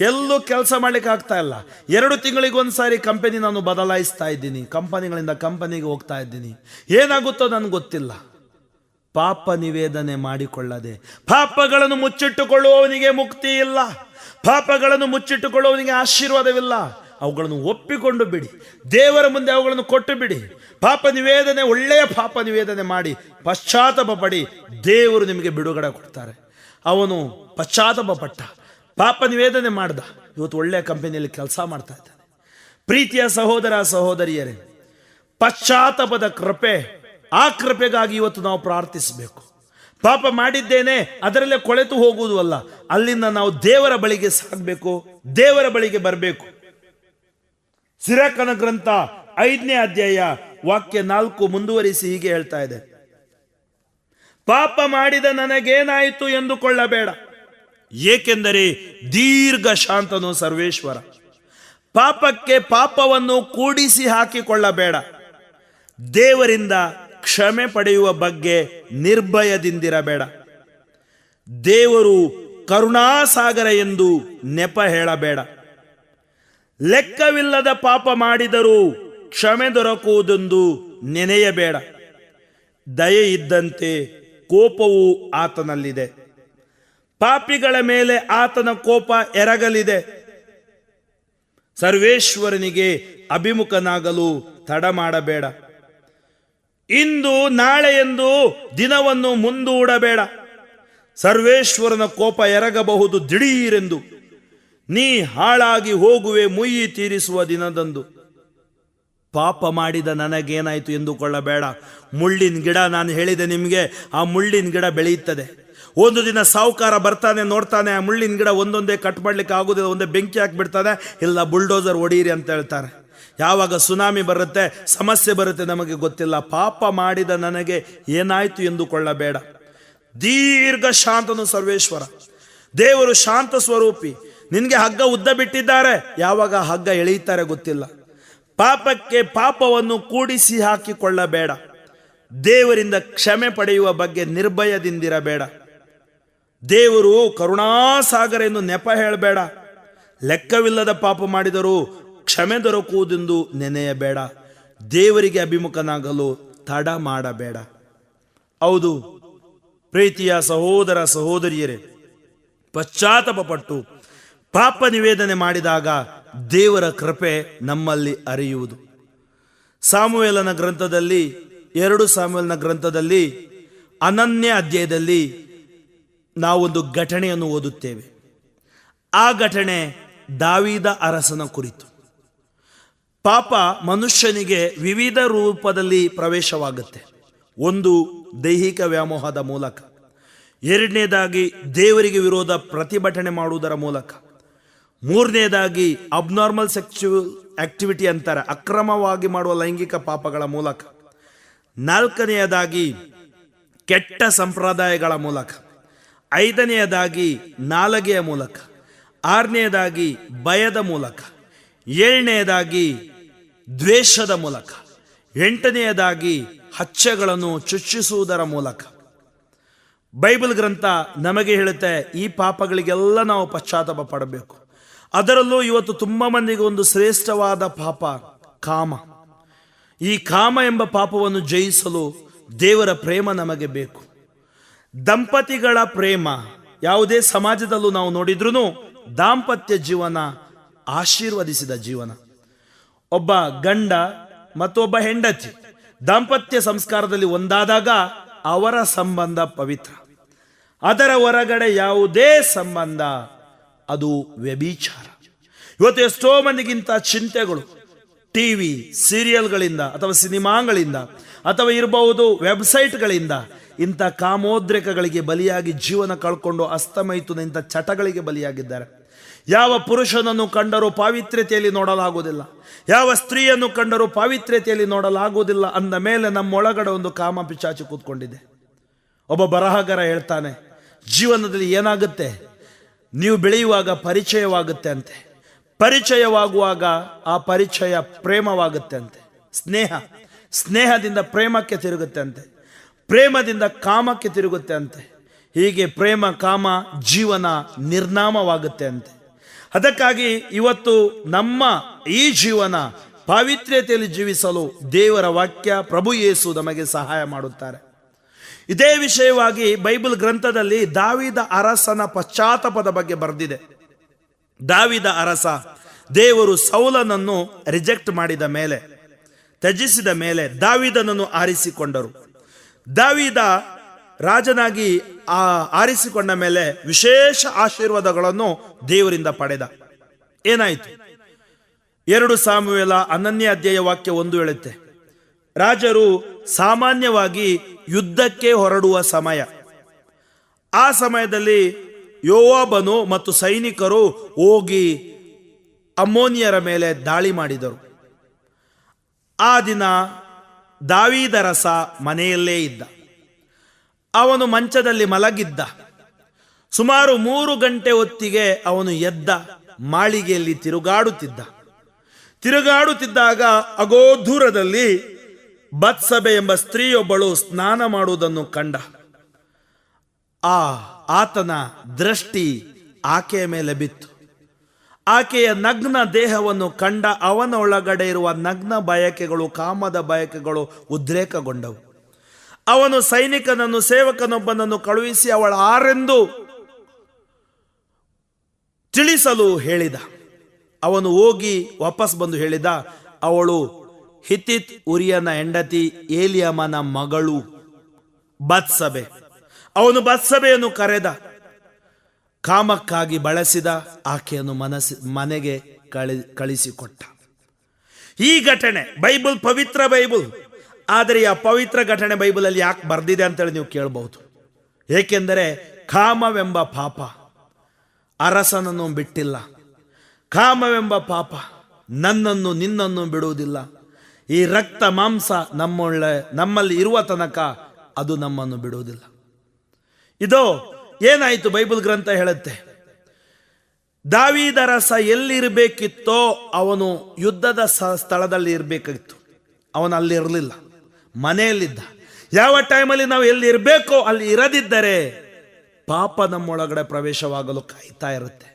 ಎಲ್ಲೂ ಕೆಲಸ ಮಾಡ್ಲಿಕ್ಕೆ ಆಗ್ತಾ ಇಲ್ಲ. 2 ತಿಂಗಳಿಗೊಂದ್ಸಾರಿ ಕಂಪನಿ ನಾನು ಬದಲಾಯಿಸ್ತಾ ಇದ್ದೀನಿ, ಕಂಪನಿಗಳಿಂದ ಕಂಪನಿಗೆ ಹೋಗ್ತಾ ಇದ್ದೀನಿ, ಏನಾಗುತ್ತೋ ನನಗೆ ಗೊತ್ತಿಲ್ಲ. ಪಾಪ ನಿವೇದನೆ ಮಾಡಿಕೊಳ್ಳದೆ ಪಾಪಗಳನ್ನು ಮುಚ್ಚಿಟ್ಟುಕೊಳ್ಳುವವನಿಗೆ ಮುಕ್ತಿ ಇಲ್ಲ, ಪಾಪಗಳನ್ನು ಮುಚ್ಚಿಟ್ಟುಕೊಳ್ಳುವವನಿಗೆ ಆಶೀರ್ವಾದವಿಲ್ಲ. ಅವುಗಳನ್ನು ಒಪ್ಪಿಕೊಂಡು ಬಿಡಿ, ದೇವರ ಮುಂದೆ ಅವುಗಳನ್ನು ಕೊಟ್ಟು ಬಿಡಿ. ಪಾಪ ನಿವೇದನೆ, ಒಳ್ಳೆಯ ಪಾಪ ನಿವೇದನೆ ಮಾಡಿ ಪಶ್ಚಾತ್ತಾಪ ಪಡಿ, ದೇವರು ನಿಮಗೆ ಬಿಡುಗಡೆ ಕೊಡ್ತಾರೆ. ಅವನು ಪಶ್ಚಾತ್ತಾಪ ಪಟ್ಟ, ಪಾಪ ನಿವೇದನೆ ಮಾಡ್ದ, ಇವತ್ತು ಒಳ್ಳೆಯ ಕಂಪನಿಯಲ್ಲಿ ಕೆಲಸ ಮಾಡ್ತಾ ಇದ್ದಾನೆ. ಪ್ರೀತಿಯ ಸಹೋದರ ಸಹೋದರಿಯರೇ, ಪಶ್ಚಾತ್ತಾಪದ ಕೃಪೆ, ಆ ಕೃಪೆಗಾಗಿ ಇವತ್ತು ನಾವು ಪ್ರಾರ್ಥಿಸಬೇಕು. ಪಾಪ ಮಾಡಿದ್ದೇನೆ ಅದರಲ್ಲೇ ಕೊಳೆತು ಹೋಗುವುದು ಅಲ್ಲ, ಅಲ್ಲಿಂದ ನಾವು ದೇವರ ಬಳಿಗೆ ಸಾಗಬೇಕು, ದೇವರ ಬಳಿಗೆ ಬರಬೇಕು. ಸಿರಾಕನ ಗ್ರಂಥ 5ನೇ ಅಧ್ಯಾಯ ವಾಕ್ಯ 4 ಮುಂದುವರಿಸಿ ಹೀಗೆ ಹೇಳ್ತಾ ಇದೆ: ಪಾಪ ಮಾಡಿದ ನನಗೇನಾಯಿತು ಎಂದುಕೊಳ್ಳಬೇಡ, ಏಕೆಂದರೆ ದೀರ್ಘ ಶಾಂತನು ಸರ್ವೇಶ್ವರ. ಪಾಪಕ್ಕೆ ಪಾಪವನ್ನು ಕೂಡಿಸಿ ಹಾಕಿಕೊಳ್ಳಬೇಡ, ದೇವರಿಂದ ಕ್ಷಮೆ ಪಡೆಯುವ ಬಗ್ಗೆ ನಿರ್ಭಯದಿಂದಿರಬೇಡ. ದೇವರು ಕರುಣಾಸಾಗರ ಎಂದು ನೆಪ ಹೇಳಬೇಡ. ಲೆಕ್ಕವಿಲ್ಲದ ಪಾಪ ಮಾಡಿದರೂ ಕ್ಷಮೆ ದೊರಕುವುದೆಂದು ನೆನೆಯಬೇಡ. ದಯೆ ಇದ್ದಂತೆ ಕೋಪವು ಆತನಲ್ಲಿದೆ, ಪಾಪಿಗಳ ಮೇಲೆ ಆತನ ಕೋಪ ಎರಗಲಿದೆ. ಸರ್ವೇಶ್ವರನಿಗೆ ಅಭಿಮುಖನಾಗಲು ತಡ ಮಾಡಬೇಡ. ಇಂದು ನಾಳೆ ಎಂದು ದಿನವನ್ನು ಮುಂದೂಡಬೇಡ. ಸರ್ವೇಶ್ವರನ ಕೋಪ ಎರಗಬಹುದು ದಿಢೀರೆಂದು, ನೀ ಹಾಳಾಗಿ ಹೋಗುವೆ ಮುಯ್ಯಿ ತೀರಿಸುವ ದಿನದಂದು. ಪಾಪ ಮಾಡಿದ ನನಗೇನಾಯಿತು ಎಂದುಕೊಳ್ಳಬೇಡ. ಮುಳ್ಳಿನ ಗಿಡ, ನಾನು ಹೇಳಿದೆ ನಿಮಗೆ, ಆ ಮುಳ್ಳಿನ ಗಿಡ ಬೆಳೆಯುತ್ತದೆ. ಒಂದು ದಿನ ಸಾಹುಕಾರ ಬರ್ತಾನೆ, ನೋಡ್ತಾನೆ ಆ ಮುಳ್ಳಿನ ಗಿಡ ಒಂದೊಂದೇ ಕಟ್ ಮಾಡ್ಲಿಕ್ಕೆ ಆಗುದಿಲ್ಲ, ಒಂದೇ ಬೆಂಕಿ ಹಾಕಿಬಿಡ್ತಾನೆ, ಇಲ್ಲ ಬುಲ್ಡೋಸರ್ ಹೊಡೀರಿ ಅಂತ ಹೇಳ್ತಾರೆ. ಯಾವಾಗ ಸುನಾಮಿ ಬರುತ್ತೆ, ಸಮಸ್ಯೆ ಬರುತ್ತೆ ನಮಗೆ ಗೊತ್ತಿಲ್ಲ. ಪಾಪ ಮಾಡಿದ ನನಗೆ ಏನಾಯ್ತು ಎಂದುಕೊಳ್ಳಬೇಡ. ದೀರ್ಘ ಶಾಂತನು ಸರ್ವೇಶ್ವರ. ದೇವರು ಶಾಂತ ಸ್ವರೂಪಿ. ನಿನಗೆ ಹಗ್ಗ ಉದ್ದ ಬಿಟ್ಟಿದ್ದಾರೆ, ಯಾವಾಗ ಹಗ್ಗ ಎಳೆಯುತ್ತಾರೆ ಗೊತ್ತಿಲ್ಲ. ಪಾಪಕ್ಕೆ ಪಾಪವನ್ನು ಕೂಡಿಸಿ ಹಾಕಿಕೊಳ್ಳಬೇಡ. ದೇವರಿಂದ ಕ್ಷಮೆ ಪಡೆಯುವ ಬಗ್ಗೆ ನಿರ್ಭಯದಿಂದಿರಬೇಡ. ದೇವರು ಕರುಣಾಸಾಗರ ಎಂದು ನೆಪ ಹೇಳಬೇಡ. ಲೆಕ್ಕವಿಲ್ಲದ ಪಾಪ ಮಾಡಿದರೂ ಕ್ಷಮೆ ದೊರಕುವುದೆಂದು ನೆನೆಯಬೇಡ. ದೇವರಿಗೆ ಅಭಿಮುಖನಾಗಲು ತಡ ಮಾಡಬೇಡ. ಹೌದು ಪ್ರೀತಿಯ ಸಹೋದರ ಸಹೋದರಿಯರೇ, ಪಶ್ಚಾತ್ತಾಪ ಪಟ್ಟು ಪಾಪ ನಿವೇದನೆ ಮಾಡಿದಾಗ ದೇವರ ಕೃಪೆ ನಮ್ಮಲ್ಲಿ ಹರಿಯುವುದು. ಸಾಮುವೇಲನ ಗ್ರಂಥದಲ್ಲಿ 2 ಸಾಮುವೇಲನ ಗ್ರಂಥದಲ್ಲಿ 11ನೇ ಅಧ್ಯಾಯದಲ್ಲಿ ನಾವೊಂದು ಘಟನೆಯನ್ನು ಓದುತ್ತೇವೆ. ಆ ಘಟನೆ ದಾವೀದ ಅರಸನ ಕುರಿತು. ಪಾಪ ಮನುಷ್ಯನಿಗೆ ವಿವಿಧ ರೂಪದಲ್ಲಿ ಪ್ರವೇಶವಾಗುತ್ತೆ. ಒಂದು ದೈಹಿಕ ವ್ಯಾಮೋಹದ ಮೂಲಕ, ಎರಡನೇದಾಗಿ ದೇವರಿಗೆ ವಿರೋಧ ಪ್ರತಿಭಟನೆ ಮಾಡುವುದರ ಮೂಲಕ, ಮೂರನೇದಾಗಿ ಅಬ್ನಾರ್ಮಲ್ ಸೆಕ್ಸುವಲ್ ಆಕ್ಟಿವಿಟಿ ಅಂತಾರೆ, ಅಕ್ರಮವಾಗಿ ಮಾಡುವ ಲೈಂಗಿಕ ಪಾಪಗಳ ಮೂಲಕ, ನಾಲ್ಕನೆಯದಾಗಿ ಕೆಟ್ಟ ಸಂಪ್ರದಾಯಗಳ ಮೂಲಕ, ಐದನೆಯದಾಗಿ ನಾಲಗೆಯ ಮೂಲಕ, ಆರನೆಯದಾಗಿ ಭಯದ ಮೂಲಕ, ಏಳನೆಯದಾಗಿ ದ್ವೇಷದ ಮೂಲಕ, ಎಂಟನೆಯದಾಗಿ ಹಚ್ಚೆಗಳನ್ನು ಚುಚ್ಚಿಸುವುದರ ಮೂಲಕ. ಬೈಬಲ್ ಗ್ರಂಥ ನಮಗೆ ಹೇಳುತ್ತೆ ಈ ಪಾಪಗಳಿಗೆಲ್ಲ ನಾವು ಪಶ್ಚಾತ್ತಾಪ ಪಡಬೇಕು. ಅದರಲ್ಲೂ ಇವತ್ತು ತುಂಬ ಮಂದಿಗೆ ಒಂದು ಶ್ರೇಷ್ಠವಾದ ಪಾಪ ಕಾಮ. ಈ ಕಾಮ ಎಂಬ ಪಾಪವನ್ನು ಜಯಿಸಲು ದೇವರ ಪ್ರೇಮ ನಮಗೆ ಬೇಕು. ದಂಪತಿಗಳ ಪ್ರೇಮ ಯಾವುದೇ ಸಮಾಜದಲ್ಲೂ ನಾವು ನೋಡಿದ್ರೂ ದಾಂಪತ್ಯ ಜೀವನ ಆಶೀರ್ವದಿಸಿದ ಜೀವನ. ಒಬ್ಬ ಗಂಡ ಮತ್ತು ಒಬ್ಬ ಹೆಂಡತಿ ದಾಂಪತ್ಯ ಸಂಸ್ಕಾರದಲ್ಲಿ ಒಂದಾದಾಗ ಅವರ ಸಂಬಂಧ ಪವಿತ್ರ. ಅದರ ಹೊರಗಡೆ ಯಾವುದೇ ಸಂಬಂಧ ಅದು ವ್ಯಭಿಚಾರ. ಇವತ್ತು ಎಷ್ಟೋ ಮಂದಿಗಿಂತ ಚಿಂತೆಗಳು ಟಿವಿ ಸೀರಿಯಲ್ಗಳಿಂದ ಅಥವಾ ಸಿನಿಮಾಗಳಿಂದ ಅಥವಾ ಇರಬಹುದು ವೆಬ್ಸೈಟ್ಗಳಿಂದ ಇಂಥ ಕಾಮೋದ್ರೇಕಗಳಿಗೆ ಬಲಿಯಾಗಿ ಜೀವನ ಕಳ್ಕೊಂಡು ಅಸ್ತಮೈತುನ ಇಂಥ ಚಟಗಳಿಗೆ ಬಲಿಯಾಗಿದ್ದಾರೆ. ಯಾವ ಪುರುಷನನ್ನು ಕಂಡರೂ ಪಾವಿತ್ರ್ಯತೆಯಲ್ಲಿ ನೋಡಲಾಗುವುದಿಲ್ಲ, ಯಾವ ಸ್ತ್ರೀಯನ್ನು ಕಂಡರೂ ಪಾವಿತ್ರ್ಯತೆಯಲ್ಲಿ ನೋಡಲಾಗುವುದಿಲ್ಲ ಅಂದ ಮೇಲೆ ನಮ್ಮೊಳಗಡೆ ಒಂದು ಕಾಮ ಪಿಚಾಚಿ ಕೂತ್ಕೊಂಡಿದೆ. ಒಬ್ಬ ಬರಹಗಾರ ಹೇಳ್ತಾನೆ, ಜೀವನದಲ್ಲಿ ಏನಾಗುತ್ತೆ, ನೀವು ಬೆಳೆಯುವಾಗ ಪರಿಚಯವಾಗುತ್ತೆ ಅಂತೆ, ಪರಿಚಯವಾಗುವಾಗ ಆ ಪರಿಚಯ ಪ್ರೇಮವಾಗುತ್ತೆ ಅಂತೆ, ಸ್ನೇಹದಿಂದ ಪ್ರೇಮಕ್ಕೆ ತಿರುಗುತ್ತೆ ಅಂತೆ, ಪ್ರೇಮದಿಂದ ಕಾಮಕ್ಕೆ ತಿರುಗುತ್ತೆ ಅಂತೆ. ಹೀಗೆ ಪ್ರೇಮ ಕಾಮ ಜೀವನ ನಿರ್ನಾಮವಾಗುತ್ತೆ ಅಂತೆ. ಅದಕ್ಕಾಗಿ ಇವತ್ತು ನಮ್ಮ ಈ ಜೀವನ ಪಾವಿತ್ರ್ಯತೆಯಲ್ಲಿ ಜೀವಿಸಲು ದೇವರ ವಾಕ್ಯ ಪ್ರಭು ಯೇಸು ನಮಗೆ ಸಹಾಯ ಮಾಡುತ್ತಾರೆ. ಇದೇ ವಿಷಯವಾಗಿ ಬೈಬಲ್ ಗ್ರಂಥದಲ್ಲಿ ದಾವೀದ ಅರಸನ ಪಶ್ಚಾತ್ತಾಪದ ಬಗ್ಗೆ ಬರೆದಿದೆ. ದಾವೀದ ಅರಸ ದೇವರು ಸೌಲನನ್ನು ರಿಜೆಕ್ಟ್ ಮಾಡಿದ ಮೇಲೆ, ತ್ಯಜಿಸಿದ ಮೇಲೆ ದಾವೀದನನ್ನು ಆರಿಸಿಕೊಂಡರು. ದಾವೀದ ರಾಜನಾಗಿ ಆರಿಸಿಕೊಂಡ ಮೇಲೆ ವಿಶೇಷ ಆಶೀರ್ವಾದಗಳನ್ನು ದೇವರಿಂದ ಪಡೆದ. ಏನಾಯಿತು? 2 ಸಾಮುವೇಲ 11ನೇ ಅಧ್ಯಾಯ ವಾಕ್ಯ 1 ಹೇಳುತ್ತೆ, ರಾಜರು ಸಾಮಾನ್ಯವಾಗಿ ಯುದ್ಧಕ್ಕೆ ಹೊರಡುವ ಸಮಯ. ಆ ಸಮಯದಲ್ಲಿ ಯೋವಾಬನು ಮತ್ತು ಸೈನಿಕರು ಹೋಗಿ ಅಮ್ಮೋನಿಯರ ಮೇಲೆ ದಾಳಿ ಮಾಡಿದರು. ಆ ದಿನ ದಾವೀದರಸ ಮನೆಯಲ್ಲೇ ಇದ್ದ. ಅವನು ಮಂಚದಲ್ಲಿ ಮಲಗಿದ್ದ. ಸುಮಾರು 3 ಗಂಟೆ ಹೊತ್ತಿಗೆ ಅವನು ಎದ್ದ ಮಾಳಿಗೆಯಲ್ಲಿ ತಿರುಗಾಡುತ್ತಿದ್ದಾಗ ಅಗೋ ದೂರದಲ್ಲಿ ಬತ್ಸಬೆ ಎಂಬ ಸ್ತ್ರೀಯೊಬ್ಬಳು ಸ್ನಾನ ಮಾಡುವುದನ್ನು ಕಂಡ. ಆತನ ದೃಷ್ಟಿ ಆಕೆಯ ಮೇಲೆ ಬಿತ್ತು. ಆಕೆಯ ನಗ್ನ ದೇಹವನ್ನು ಕಂಡ ಅವನ ಒಳಗಡೆ ಇರುವ ನಗ್ನ ಬಯಕೆಗಳು, ಕಾಮದ ಬಯಕೆಗಳು ಉದ್ರೇಕಗೊಂಡವು. ಅವನು ಸೈನಿಕನನ್ನು, ಸೇವಕನೊಬ್ಬನನ್ನು ಕಳುಹಿಸಿ ಅವಳ ಆರೆಂದು ತಿಳಿಸಲು ಹೇಳಿದ. ಅವನು ಹೋಗಿ ವಾಪಸ್ ಬಂದು ಹೇಳಿದ, ಅವಳು ಹಿತ್ತಿತ್ ಉರಿಯನ ಹೆಂಡತಿ ಏಲಿಯಾಮನ ಮಗಳು ಬತ್ಸಬೆ. ಅವನು ಬತ್ಸಬೆಯನ್ನು ಕರೆದ, ಕಾಮಕ್ಕಾಗಿ ಬಳಸಿದ, ಆಕೆಯನ್ನು ಮನೆಗೆ ಕಳಿಸಿಕೊಟ್ಟ. ಈ ಘಟನೆ ಬೈಬಲ್, ಪವಿತ್ರ ಬೈಬಲ್. ಆದರೆ ಆ ಪವಿತ್ರ ಘಟನೆ ಬೈಬಲಲ್ಲಿ ಯಾಕೆ ಬರ್ದಿದೆ ಅಂತೇಳಿ ನೀವು ಕೇಳಬಹುದು. ಏಕೆಂದರೆ ಕಾಮವೆಂಬ ಪಾಪ ಅರಸನನ್ನು ಬಿಟ್ಟಿಲ್ಲ. ಕಾಮವೆಂಬ ಪಾಪ ನನ್ನನ್ನು ನಿನ್ನನ್ನು ಬಿಡುವುದಿಲ್ಲ. ಈ ರಕ್ತ ಮಾಂಸ ನಮ್ಮಲ್ಲಿ ಇರುವ ತನಕ ಅದು ನಮ್ಮನ್ನು ಬಿಡುವುದಿಲ್ಲ. ಇದು ಏನಾಯಿತು? ಬೈಬಲ್ ಗ್ರಂಥ ಹೇಳುತ್ತೆ, ದಾವೀದರಸ ಎಲ್ಲಿರಬೇಕಿತ್ತೋ ಅವನು ಯುದ್ಧದ ಸ್ಥಳದಲ್ಲಿ ಇರಬೇಕಾಗಿತ್ತು. ಅವನು ಅಲ್ಲಿ ಇರಲಿಲ್ಲ, ಮನೆಯಲ್ಲಿದ್ದ. ಯಾವ ಟೈಮಲ್ಲಿ ನಾವು ಎಲ್ಲಿ ಇರಬೇಕೋ ಅಲ್ಲಿ ಇರದಿದ್ದರೆ ಪಾಪ ನಮ್ಮೊಳಗಡೆ ಪ್ರವೇಶವಾಗಲು ಕಾಯ್ತಾ ಇರುತ್ತೆ.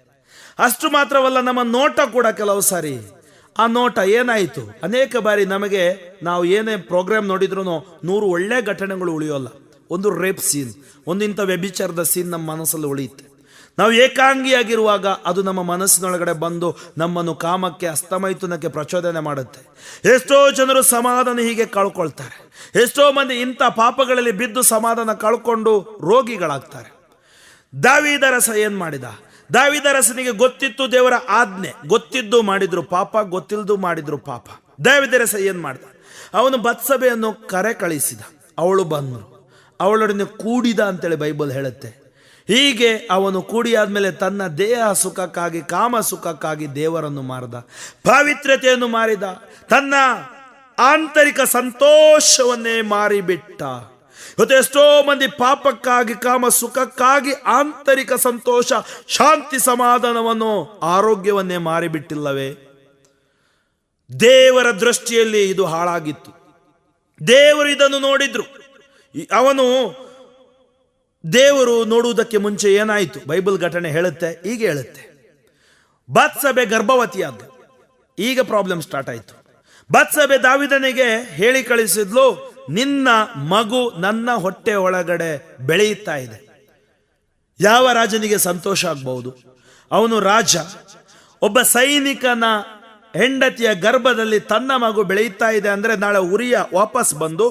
ಅಷ್ಟು ಮಾತ್ರವಲ್ಲ, ನಮ್ಮ ನೋಟ ಕೂಡ ಕೆಲವು ಸಾರಿ ಆ ನೋಟ ಏನಾಯಿತು? ಅನೇಕ ಬಾರಿ ನಮಗೆ ನಾವು ಏನೇ ಪ್ರೋಗ್ರಾಮ್ ನೋಡಿದ್ರು 100 ಒಳ್ಳೆ ಘಟನೆಗಳು ಉಳಿಯೋಲ್ಲ. ಒಂದು ರೇಪ್ ಸೀನ್, ಒಂದು ಇಂಥ ವ್ಯಭಿಚಾರದ ಸೀನ್ ನಮ್ಮ ಮನಸ್ಸಲ್ಲಿ ಉಳಿಯುತ್ತೆ. ನಾವು ಏಕಾಂಗಿಯಾಗಿರುವಾಗ ಅದು ನಮ್ಮ ಮನಸ್ಸಿನೊಳಗಡೆ ಬಂದು ನಮ್ಮನ್ನು ಕಾಮಕ್ಕೆ, ಹಸ್ತಮೈಥುನಕ್ಕೆ ಪ್ರಚೋದನೆ ಮಾಡುತ್ತೆ. ಎಷ್ಟೋ ಜನರು ಸಮಾಧಾನ ಹೀಗೆ ಕಳ್ಕೊಳ್ತಾರೆ. ಎಷ್ಟೋ ಮಂದಿ ಇಂಥ ಪಾಪಗಳಲ್ಲಿ ಬಿದ್ದು ಸಮಾಧಾನ ಕಳ್ಕೊಂಡು ರೋಗಿಗಳಾಗ್ತಾರೆ. ದಾವೀದರಸ ಏನ್ ಮಾಡಿದ? ದಾವೀದರಸನಿಗೆ ಗೊತ್ತಿತ್ತು ದೇವರ ಆಜ್ಞೆ, ಗೊತ್ತಿದ್ದು ಮಾಡಿದ್ರು ಪಾಪ, ಗೊತ್ತಿಲ್ಲದು ಮಾಡಿದ್ರು ಪಾಪ. ದಾವೀದರಸ ಏನ್ ಮಾಡಿದ? ಅವನು ಬತ್ಸಬೆಯನ್ನು ಕರೆ ಕಳಿಸಿದ. ಅವಳು ಬಂದರು, ಅವಳೊಡನೆ ಕೂಡಿದ ಅಂತೇಳಿ ಬೈಬಲ್ ಹೇಳುತ್ತೆ. ಹೀಗೆ ಅವನು ಕೂಡಿಯಾದ್ಮೇಲೆ ತನ್ನ ದೇಹ ಸುಖಕ್ಕಾಗಿ, ಕಾಮ ಸುಖಕ್ಕಾಗಿ ದೇವರನ್ನು ಮಾರಿದ, ಪಾವಿತ್ರ್ಯತೆಯನ್ನು ಮಾರಿದ, ತನ್ನ ಆಂತರಿಕ ಸಂತೋಷವನ್ನೇ ಮಾರಿಬಿಟ್ಟ. ಇವತ್ತು ಎಷ್ಟೋ ಮಂದಿ ಪಾಪಕ್ಕಾಗಿ, ಕಾಮ ಸುಖಕ್ಕಾಗಿ ಆಂತರಿಕ ಸಂತೋಷ, ಶಾಂತಿ, ಸಮಾಧಾನವನ್ನು, ಆರೋಗ್ಯವನ್ನೇ ಮಾರಿಬಿಟ್ಟಿಲ್ಲವೇ? ದೇವರ ದೃಷ್ಟಿಯಲ್ಲಿ ಇದು ಹಾಳಾಗಿತ್ತು. ದೇವರು ಇದನ್ನು ನೋಡಿದ್ರು. ದೇವರು ನೋಡುವುದಕ್ಕೆ ಮುಂಚೆ ಏನಾಯಿತು? ಬೈಬಲ್ ಘಟನೆ ಹೇಳುತ್ತೆ, ಹೀಗೆ ಹೇಳುತ್ತೆ, ಬತ್ಸಬೆ ಗರ್ಭವತಿಯಾದ. ಈಗ ಪ್ರಾಬ್ಲಮ್ ಸ್ಟಾರ್ಟ್ ಆಯಿತು. ಬತ್ಸಬೆ ದಾವೀದನಿಗೆ ಹೇಳಿ ಕಳಿಸಿದ್ಲು, ನಿನ್ನ ಮಗು ನನ್ನ ಹೊಟ್ಟೆ ಒಳಗಡೆ ಬೆಳೆಯುತ್ತಾ ಇದೆ. ಯಾವ ರಾಜನಿಗೆ ಸಂತೋಷ ಆಗ್ಬಹುದು? ಅವನು ರಾಜ. ಒಬ್ಬ ಸೈನಿಕನ ಹೆಂಡತಿಯ ಗರ್ಭದಲ್ಲಿ ತನ್ನ ಮಗು ಬೆಳೆಯುತ್ತಾ ಇದೆ ಅಂದ್ರೆ ನಾಳೆ ಉರಿಯ ವಾಪಸ್ ಬಂದು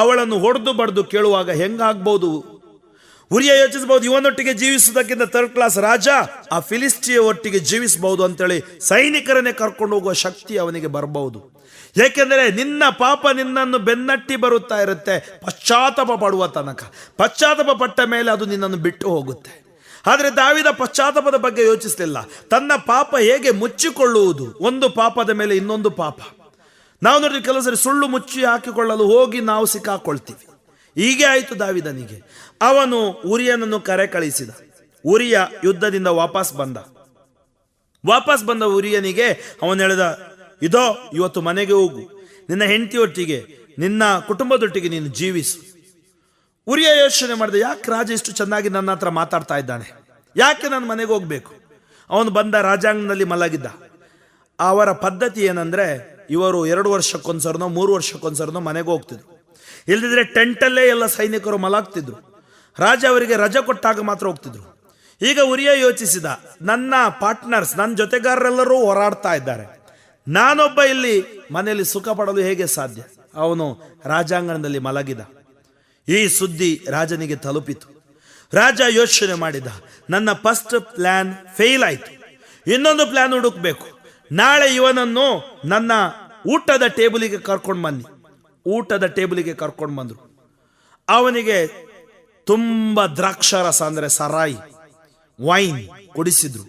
ಅವಳನ್ನು ಹೊಡೆದು ಬಡ್ದು ಕೇಳುವಾಗ ಹೆಂಗಾಗ್ಬಹುದು? ಉರಿಯ ಯೋಚಿಸಬಹುದು, ಇವನೊಟ್ಟಿಗೆ ಜೀವಿಸುವುದಕ್ಕಿಂತ 3rd ಕ್ಲಾಸ್ ರಾಜ ಆ ಫಿಲಿಸ್ಟಿಯ ಒಟ್ಟಿಗೆ ಜೀವಿಸಬಹುದು ಅಂತೇಳಿ ಸೈನಿಕರನ್ನೇ ಕರ್ಕೊಂಡು ಹೋಗುವ ಶಕ್ತಿ ಅವನಿಗೆ ಬರಬಹುದು. ಏಕೆಂದರೆ ನಿನ್ನ ಪಾಪ ನಿನ್ನನ್ನು ಬೆನ್ನಟ್ಟಿ ಬರುತ್ತಾ ಇರುತ್ತೆ ಪಶ್ಚಾತ್ತಾಪ ಪಡುವ ತನಕ. ಪಶ್ಚಾತ್ತಾಪ ಪಟ್ಟ ಮೇಲೆ ಅದು ನಿನ್ನನ್ನು ಬಿಟ್ಟು ಹೋಗುತ್ತೆ. ಆದರೆ ದಾವೀದ ಪಶ್ಚಾತ್ತಾಪದ ಬಗ್ಗೆ ಯೋಚಿಸಲಿಲ್ಲ. ತನ್ನ ಪಾಪ ಹೇಗೆ ಮುಚ್ಚಿಕೊಳ್ಳುವುದು, ಒಂದು ಪಾಪದ ಮೇಲೆ ಇನ್ನೊಂದು ಪಾಪ. ನಾವು ನೋಡಿ ಕೆಲವು ಸರಿ ಸುಳ್ಳು ಮುಚ್ಚಿ ಹಾಕಿಕೊಳ್ಳಲು ಹೋಗಿ ನಾವು ಸಿಕ್ಕಾಕೊಳ್ತೀವಿ. ಹೀಗೆ ಆಯಿತು ದಾವೀದನಿಗೆ. ಅವನು ಉರಿಯನನ್ನು ಕರೆ ಕಳಿಸಿದ. ಉರಿಯ ಯುದ್ಧದಿಂದ ವಾಪಸ್ ಬಂದ ಉರಿಯನಿಗೆ ಅವನು ಹೇಳಿದ, ಇದೋ ಇವತ್ತು ಮನೆಗೆ ಹೋಗು, ನಿನ್ನ ಹೆಂಡತಿಯೊಟ್ಟಿಗೆ, ನಿನ್ನ ಕುಟುಂಬದೊಟ್ಟಿಗೆ ನೀನು ಜೀವಿಸು. ಉರಿಯ ಯೋಚನೆ ಮಾಡಿದ, ಯಾಕೆ ರಾಜ ಇಷ್ಟು ಚೆನ್ನಾಗಿ ನನ್ನ ಹತ್ರ ಮಾತಾಡ್ತಾ ಇದ್ದಾನೆ, ಯಾಕೆ ನಾನು ಮನೆಗೆ ಹೋಗ್ಬೇಕು? ಅವನು ಬಂದ, ರಾಜಾಂಗಣದಲ್ಲಿ ಮಲಗಿದ್ದ. ಅವರ ಪದ್ಧತಿ ಏನಂದ್ರೆ, ಇವರು 2 ವರ್ಷಕ್ಕೊಂದ್ಸರನೋ 3 ವರ್ಷಕ್ಕೊಂದ್ಸರನೋ ಮನೆಗೆ ಹೋಗ್ತಿದ್ರು. ಇಲ್ಲದಿದ್ರೆ ಟೆಂಟಲ್ಲೇ ಎಲ್ಲ ಸೈನಿಕರು ಮಲಗ್ತಿದ್ರು. ರಾಜ ಅವರಿಗೆ ರಜೆ ಕೊಟ್ಟಾಗ ಮಾತ್ರ ಹೋಗ್ತಿದ್ರು. ಈಗ ಉರಿಯ ಯೋಚಿಸಿದ, ನನ್ನ ಪಾರ್ಟ್ನರ್ಸ್, ನನ್ನ ಜೊತೆಗಾರರೆಲ್ಲರೂ ಹೋರಾಡ್ತಾ ಇದ್ದಾರೆ, ನಾನೊಬ್ಬ ಇಲ್ಲಿ ಮನೆಯಲ್ಲಿ ಸುಖ ಪಡಲು ಹೇಗೆ ಸಾಧ್ಯ? ಅವನು ರಾಜಾಂಗಣದಲ್ಲಿ ಮಲಗಿದ. ಈ ಸುದ್ದಿ ರಾಜನಿಗೆ ತಲುಪಿತು. ರಾಜ ಯೋಚನೆ ಮಾಡಿದ, ನನ್ನ ಫಸ್ಟ್ ಪ್ಲಾನ್ ಫೇಲ್ ಆಯಿತು, ಇನ್ನೊಂದು ಪ್ಲಾನ್ ಹುಡುಕ್ಬೇಕು. ನಾಳೆ ಇವನನ್ನು ನನ್ನ ಊಟದ ಟೇಬಲಿಗೆ ಕರ್ಕೊಂಡು ಬನ್ನಿ. ಊಟದ ಟೇಬಲಿಗೆ ಕರ್ಕೊಂಡು ಬಂದರು. ಅವನಿಗೆ ತುಂಬ ದ್ರಾಕ್ಷಾರಸ ಅಂದರೆ ಸರಾಯಿ, ವೈನ್ ಕುಡಿಸಿದ್ರು.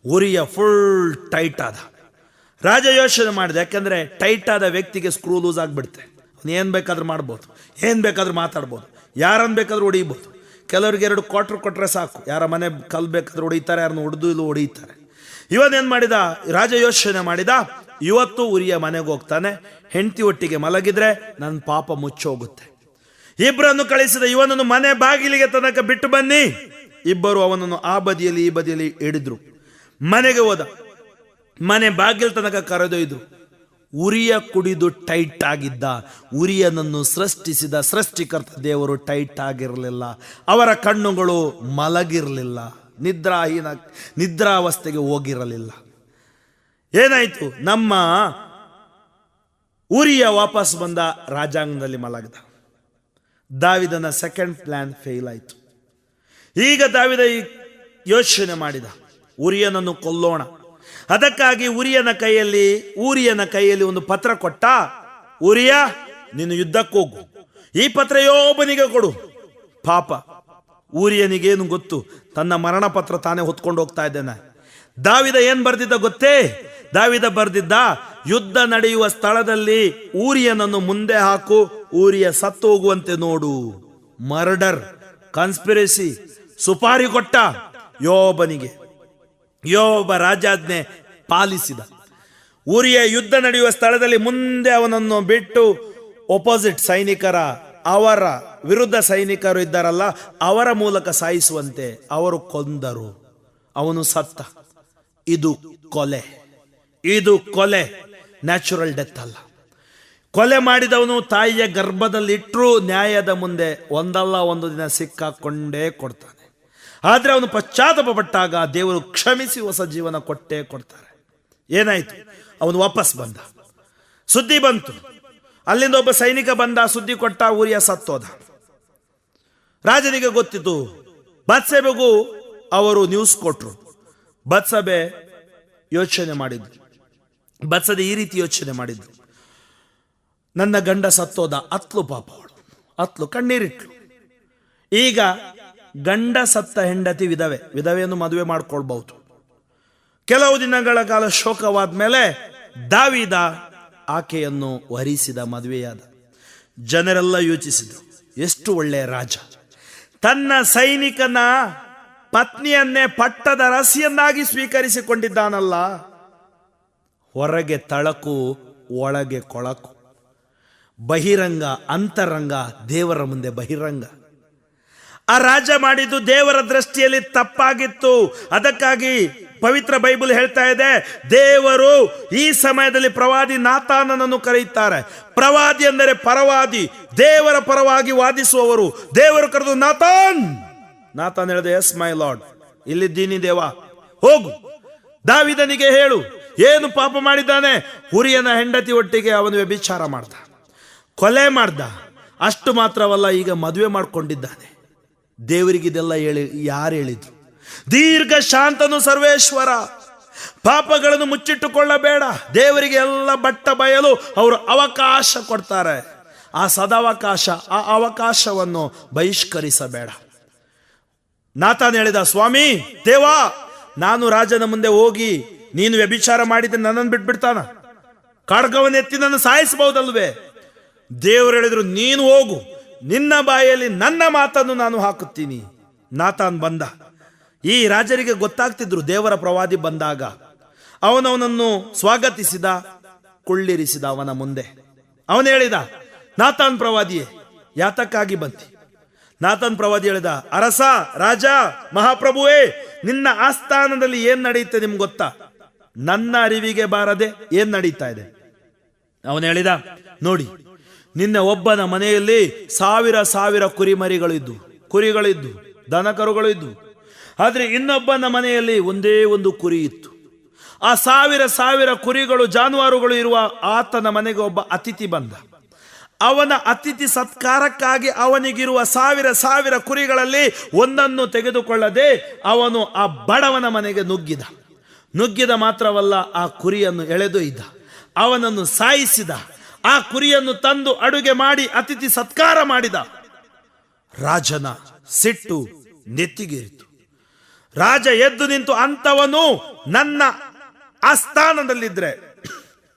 ಉರಿಯ ಫುಲ್ ಟೈಟ್ ಆದ. ರಾಜ ಯೋಚನೆ ಮಾಡಿದ, ಯಾಕೆಂದರೆ ಟೈಟ್ ಆದ ವ್ಯಕ್ತಿಗೆ ಸ್ಕ್ರೂ ಲೂಸ್ ಆಗಿಬಿಡುತ್ತೆ. ಅವನು ಏನು ಬೇಕಾದ್ರೂ ಮಾಡ್ಬೋದು, ಏನು ಬೇಕಾದ್ರೂ ಮಾತಾಡ್ಬೋದು, ಯಾರನ್ನು ಬೇಕಾದ್ರೂ ಹೊಡಿಬೋದು. ಕೆಲವ್ರಿಗೆ 2 ಕ್ವಾರ್ಟರ್ ಕೊಟ್ಟರೆ ಸಾಕು, ಯಾರ ಮನೆ ಕಲ್ಲು ಬೇಕಾದ್ರೂ ಹೊಡಿತಾರೆ, ಯಾರನ್ನು ಹೊಡೆದು ಇಲ್ಲ ಹೊಡಿತಾರೆ. ಇವನೇನು ಮಾಡಿದ, ರಾಜ ಯೋಚನೆ ಮಾಡಿದ, ಇವತ್ತು ಉರಿಯ ಮನೆಗೆ ಹೋಗ್ತಾನೆ, ಹೆಂಡತಿ ಒಟ್ಟಿಗೆ ಮಲಗಿದ್ರೆ ನನ್ನ ಪಾಪ ಮುಚ್ಚೋಗುತ್ತೆ. ಇಬ್ಬರನ್ನು ಕಳಿಸಿದ, ಇವನನ್ನು ಮನೆ ಬಾಗಿಲಿಗೆ ತನಕ ಬಿಟ್ಟು ಬನ್ನಿ. ಇಬ್ಬರು ಅವನನ್ನು ಆ ಬದಿಯಲ್ಲಿ ಈ ಬದಿಯಲ್ಲಿ ಹಿಡಿದ್ರು. ಮನೆಗೆ ಹೋದ, ಮನೆ ಬಾಗಿಲು ತನಕ ಕರೆದೊಯ್ದು. ಉರಿಯ ಕುಡಿದು ಟೈಟ್ ಆಗಿದ್ದ. ಉರಿಯನನ್ನು ಸೃಷ್ಟಿಸಿದ ಸೃಷ್ಟಿಕರ್ತ ದೇವರು ಟೈಟ್ ಆಗಿರಲಿಲ್ಲ. ಅವರ ಕಣ್ಣುಗಳು ಮಲಗಿರಲಿಲ್ಲ, ನಿದ್ರಾವಸ್ಥೆಗೆ ಹೋಗಿರಲಿಲ್ಲ. ಏನಾಯ್ತು, ನಮ್ಮ ಉರಿಯ ವಾಪಸ್ ಬಂದ, ರಾಜಾಂಗದಲ್ಲಿ ಮಲಗಿದ. ದಾವಿದನ ಸೆಕೆಂಡ್ ಪ್ಲಾನ್ ಫೇಲ್ ಆಯಿತು. ಈಗ ದಾವಿದ ಯೋಚನೆ ಮಾಡಿದ, ಉರಿಯನನ್ನು ಕೊಲ್ಲೋಣ. ಅದಕ್ಕಾಗಿ ಊರಿಯನ ಕೈಯಲ್ಲಿ ಒಂದು ಪತ್ರ ಕೊಟ್ಟ. ಉರಿಯ, ನೀನು ಯುದ್ಧಕ್ಕೆ ಹೋಗು, ಈ ಪತ್ರ ಯೋಬನಿಗೆ ಕೊಡು. ಪಾಪ ಊರಿಯನಿಗೇನು ಗೊತ್ತು, ತನ್ನ ಮರಣ ಪತ್ರ ತಾನೇ ಹೊತ್ಕೊಂಡು ಹೋಗ್ತಾ ಇದ್ದೇನೆ. ದಾವಿದ ಏನ್ ಬರ್ದಿದ್ದ ಗೊತ್ತೇ? ದಾವಿದ ಬರ್ದಿದ್ದ, ಯುದ್ಧ ನಡೆಯುವ ಸ್ಥಳದಲ್ಲಿ ಊರಿಯನನ್ನು ಮುಂದೆ ಹಾಕು, ಊರಿಯ ಸತ್ತು ಹೋಗುವಂತೆ ನೋಡು. ಮರ್ಡರ್, ಕಾನ್ಸ್ಪಿರಸಿ, ಸುಪಾರಿ ಕೊಟ್ಟ ಯೋಬನಿಗೆ. ಯೋಬ ರಾಜಾಜ್ಞೆ ಪಾಲಿಸಿದ. ಊರಿಯ ಯುದ್ಧ ನಡೆಯುವ ಸ್ಥಳದಲ್ಲಿ ಮುಂದೆ ಅವನನ್ನು ಬಿಟ್ಟು ಒಪೋಸಿಟ್ ಸೈನಿಕರ, ಅವರ ವಿರುದ್ಧ ಸೈನಿಕರು ಇದ್ದಾರಲ್ಲ, ಅವರ ಮೂಲಕ ಸಾಯಿಸುವಂತೆ ಅವರು ಕೊಂದರು. ಅವನು ಸತ್ತ. ಇದು ಕೊಲೆ, ನ್ಯಾಚುರಲ್ ಡೆತ್ ಅಲ್ಲ. ಕೊಲೆ ಮಾಡಿದವನು ತಾಯಿಯ ಗರ್ಭದಲ್ಲಿಟ್ಟರೂ ನ್ಯಾಯದ ಮುಂದೆ ಒಂದಲ್ಲ ಒಂದು ದಿನ ಸಿಕ್ಕಾಕೊಂಡೇ ಕೊಡ್ತಾನೆ. ಆದರೆ ಅವನು ಪಶ್ಚಾತ್ತಾಪ ಪಟ್ಟಾಗ ದೇವರು ಕ್ಷಮಿಸಿ ಹೊಸ ಜೀವನ ಕೊಟ್ಟೇ ಕೊಡ್ತಾರೆ. ಏನಾಯ್ತು, ಅವನು ವಾಪಸ್ ಬಂದ. ಸುದ್ದಿ ಬಂತು, ಅಲ್ಲಿಂದ ಒಬ್ಬ ಸೈನಿಕ ಬಂದ, ಸುದ್ದಿ ಕೊಟ್ಟ, ಊರಿಯ ಸತ್ತೋದ. ರಾಜನಿಗೆ ಗೊತ್ತಿತ್ತು. ಬತ್ಸೆಬೆಗೂ ಅವರು ನ್ಯೂಸ್ ಕೊಟ್ರು. ಬತ್ಸಬೆ ಯೋಚನೆ ಮಾಡಿದ್ರು. ಬತ್ಸದೆ ಈ ರೀತಿ ಯೋಚನೆ ಮಾಡಿದ್ರು, ನನ್ನ ಗಂಡ ಸತ್ತೋದ, ಅತ್ಲು ಪಾಪ, ಅತ್ಲು ಕಣ್ಣೀರಿಟ್ಲು. ಈಗ ಗಂಡ ಸತ್ತ ಹೆಂಡತಿ ವಿಧವೆಯನ್ನು ಮದುವೆ ಮಾಡ್ಕೊಳ್ಬಹುದು. ಕೆಲವು ದಿನಗಳ ಕಾಲ ಶೋಕವಾದ ಮೇಲೆ ದಾವಿದ ಆಕೆಯನ್ನು ವರಿಸಿದ, ಮದುವೆಯಾದ. ಜನರೆಲ್ಲ ಯೋಚಿಸಿದ್ರು, ಎಷ್ಟು ಒಳ್ಳೆಯ ರಾಜ, ತನ್ನ ಸೈನಿಕನ ಪತ್ನಿಯನ್ನೇ ಪಟ್ಟದ ರಸಿಯನ್ನಾಗಿ ಸ್ವೀಕರಿಸಿಕೊಂಡಿದ್ದಾನಲ್ಲ. ಹೊರಗೆ ತಳಕು, ಒಳಗೆ ಕೊಳಕು, ಬಹಿರಂಗ ಅಂತರಂಗ, ದೇವರ ಮುಂದೆ ಬಹಿರಂಗ. ಆ ರಾಜ ಮಾಡಿದ್ದು ದೇವರ ದೃಷ್ಟಿಯಲ್ಲಿ ತಪ್ಪಾಗಿತ್ತು. ಅದಕ್ಕಾಗಿ ಪವಿತ್ರ ಬೈಬಲ್ ಹೇಳ್ತಾ ಇದೆ, ದೇವರು ಈ ಸಮಯದಲ್ಲಿ ಪ್ರವಾದಿ ನಾತಾನನನ್ನು ಕರೆಯುತ್ತಾರೆ. ಪ್ರವಾದಿ ಅಂದರೆ ಪರವಾದಿ, ದೇವರ ಪರವಾಗಿ ವಾದಿಸುವವರು. ದೇವರು ಕರೆದು, ನಾತಾನ್ ಹೇಳಿದೆ, ಎಸ್ ಮೈ ಲಾರ್ಡ್, ಇಲ್ಲಿದ್ದೀನಿ ದೇವ, ಹೋಗು, ದಾವಿದನಿಗೆ ಹೇಳು, ಏನು ಪಾಪ ಮಾಡಿದ್ದಾನೆ. ಹುರಿಯನ ಹೆಂಡತಿ ಒಟ್ಟಿಗೆ ಅವನು ವ್ಯಭಿಚಾರ ಮಾಡ್ದ, ಕೊಲೆ ಮಾಡ್ದ. ಅಷ್ಟು ಮಾತ್ರವಲ್ಲ, ಈಗ ಮದುವೆ ಮಾಡಿಕೊಂಡಿದ್ದಾನೆ. ದೇವರಿಗಿದೆಲ್ಲ ಯಾರು ಹೇಳಿದ್ರು? ದೀರ್ಘ ಶಾಂತನು ಸರ್ವೇಶ್ವರ. ಪಾಪಗಳನ್ನು ಮುಚ್ಚಿಟ್ಟುಕೊಳ್ಳಬೇಡ. ದೇವರಿಗೆ ಎಲ್ಲ ಬಟ್ಟ ಬಯಲು ಅವರು ಅವಕಾಶ ಕೊಡ್ತಾರೆ. ಆ ಸದಾವಕಾಶ, ಆ ಅವಕಾಶವನ್ನು ಬಹಿಷ್ಕರಿಸಬೇಡ. ನಾತಾನ್ ಹೇಳಿದ, ಸ್ವಾಮಿ ದೇವಾ, ನಾನು ರಾಜನ ಮುಂದೆ ಹೋಗಿ ನೀನು ವ್ಯಭಿಚಾರ ಮಾಡಿದ್ರೆ ನನ್ನನ್ನು ಬಿಟ್ಬಿಡ್ತಾನ? ಖಡ್ಗವನ್ನೆತ್ತಿ ನನ್ನ ಸಾಯಿಸಬಹುದಲ್ವೇ? ದೇವರು ಹೇಳಿದ್ರು, ನೀನು ಹೋಗು, ನಿನ್ನ ಬಾಯಲ್ಲಿ ನನ್ನ ಮಾತನ್ನು ನಾನು ಹಾಕುತ್ತೀನಿ. ನಾತಾನ್ ಬಂದ. ಈ ರಾಜರಿಗೆ ಗೊತ್ತಾಗ್ತಿದ್ರು, ದೇವರ ಪ್ರವಾದಿ ಬಂದಾಗ ಅವನವನನ್ನು ಸ್ವಾಗತಿಸಿದ, ಕುಳ್ಳಿರಿಸಿದ ಅವನ ಮುಂದೆ. ಅವನು ಹೇಳಿದ, ನಾತಾನ್ ಪ್ರವಾದಿಯೇ, ಯಾತಕ್ಕಾಗಿ ಬಂತಿ? ನಾತಾನ್ ಪ್ರವಾದಿ ಹೇಳಿದ, ಅರಸ, ರಾಜ, ಮಹಾಪ್ರಭುವೇ, ನಿನ್ನ ಆಸ್ಥಾನದಲ್ಲಿ ಏನ್ ನಡೆಯುತ್ತೆ ನಿಮ್ಗೆ ಗೊತ್ತಾ? ನನ್ನ ಅರಿವಿಗೆ ಬಾರದೆ ಏನ್ ನಡೀತಾ ಇದೆ? ಅವನು ಹೇಳಿದ, ನೋಡಿ, ನಿನ್ನ ಒಬ್ಬನ ಮನೆಯಲ್ಲಿ ಸಾವಿರ ಕುರಿಗಳಿದ್ದು, ದನಕರುಗಳು ಇದ್ದು. ಆದ್ರೆ ಇನ್ನೊಬ್ಬನ ಮನೆಯಲ್ಲಿ ಒಂದೇ ಒಂದು ಕುರಿ ಇತ್ತು. ಆ ಸಾವಿರ ಕುರಿಗಳು, ಜಾನುವಾರುಗಳು ಇರುವ ಆತನ ಮನೆಗೆ ಒಬ್ಬ ಅತಿಥಿ ಬಂದ. ಅವನ ಅತಿಥಿ ಸತ್ಕಾರಕ್ಕಾಗಿ ಅವನಿಗಿರುವ ಸಾವಿರ ಕುರಿಗಳಲ್ಲಿ ಒಂದನ್ನು ತೆಗೆದುಕೊಳ್ಳದೆ ಅವನು ಆ ಬಡವನ ಮನೆಗೆ ನುಗ್ಗಿದ ಮಾತ್ರವಲ್ಲ, ಆ ಕುರಿಯನ್ನು ಎಳೆದೊಯ್ದ, ಅವನನ್ನು ಸಾಯಿಸಿದ, ಆ ಕುರಿಯನ್ನು ತಂದು ಅಡುಗೆ ಮಾಡಿ ಅತಿಥಿ ಸತ್ಕಾರ ಮಾಡಿದ. ರಾಜನ ಸಿಟ್ಟು ನೆತ್ತಿಗೇರಿತು. ರಾಜ ಎದ್ದು ನಿಂತು, ಅಂತವನು ನನ್ನ ಆಸ್ಥಾನದಲ್ಲಿದ್ರೆ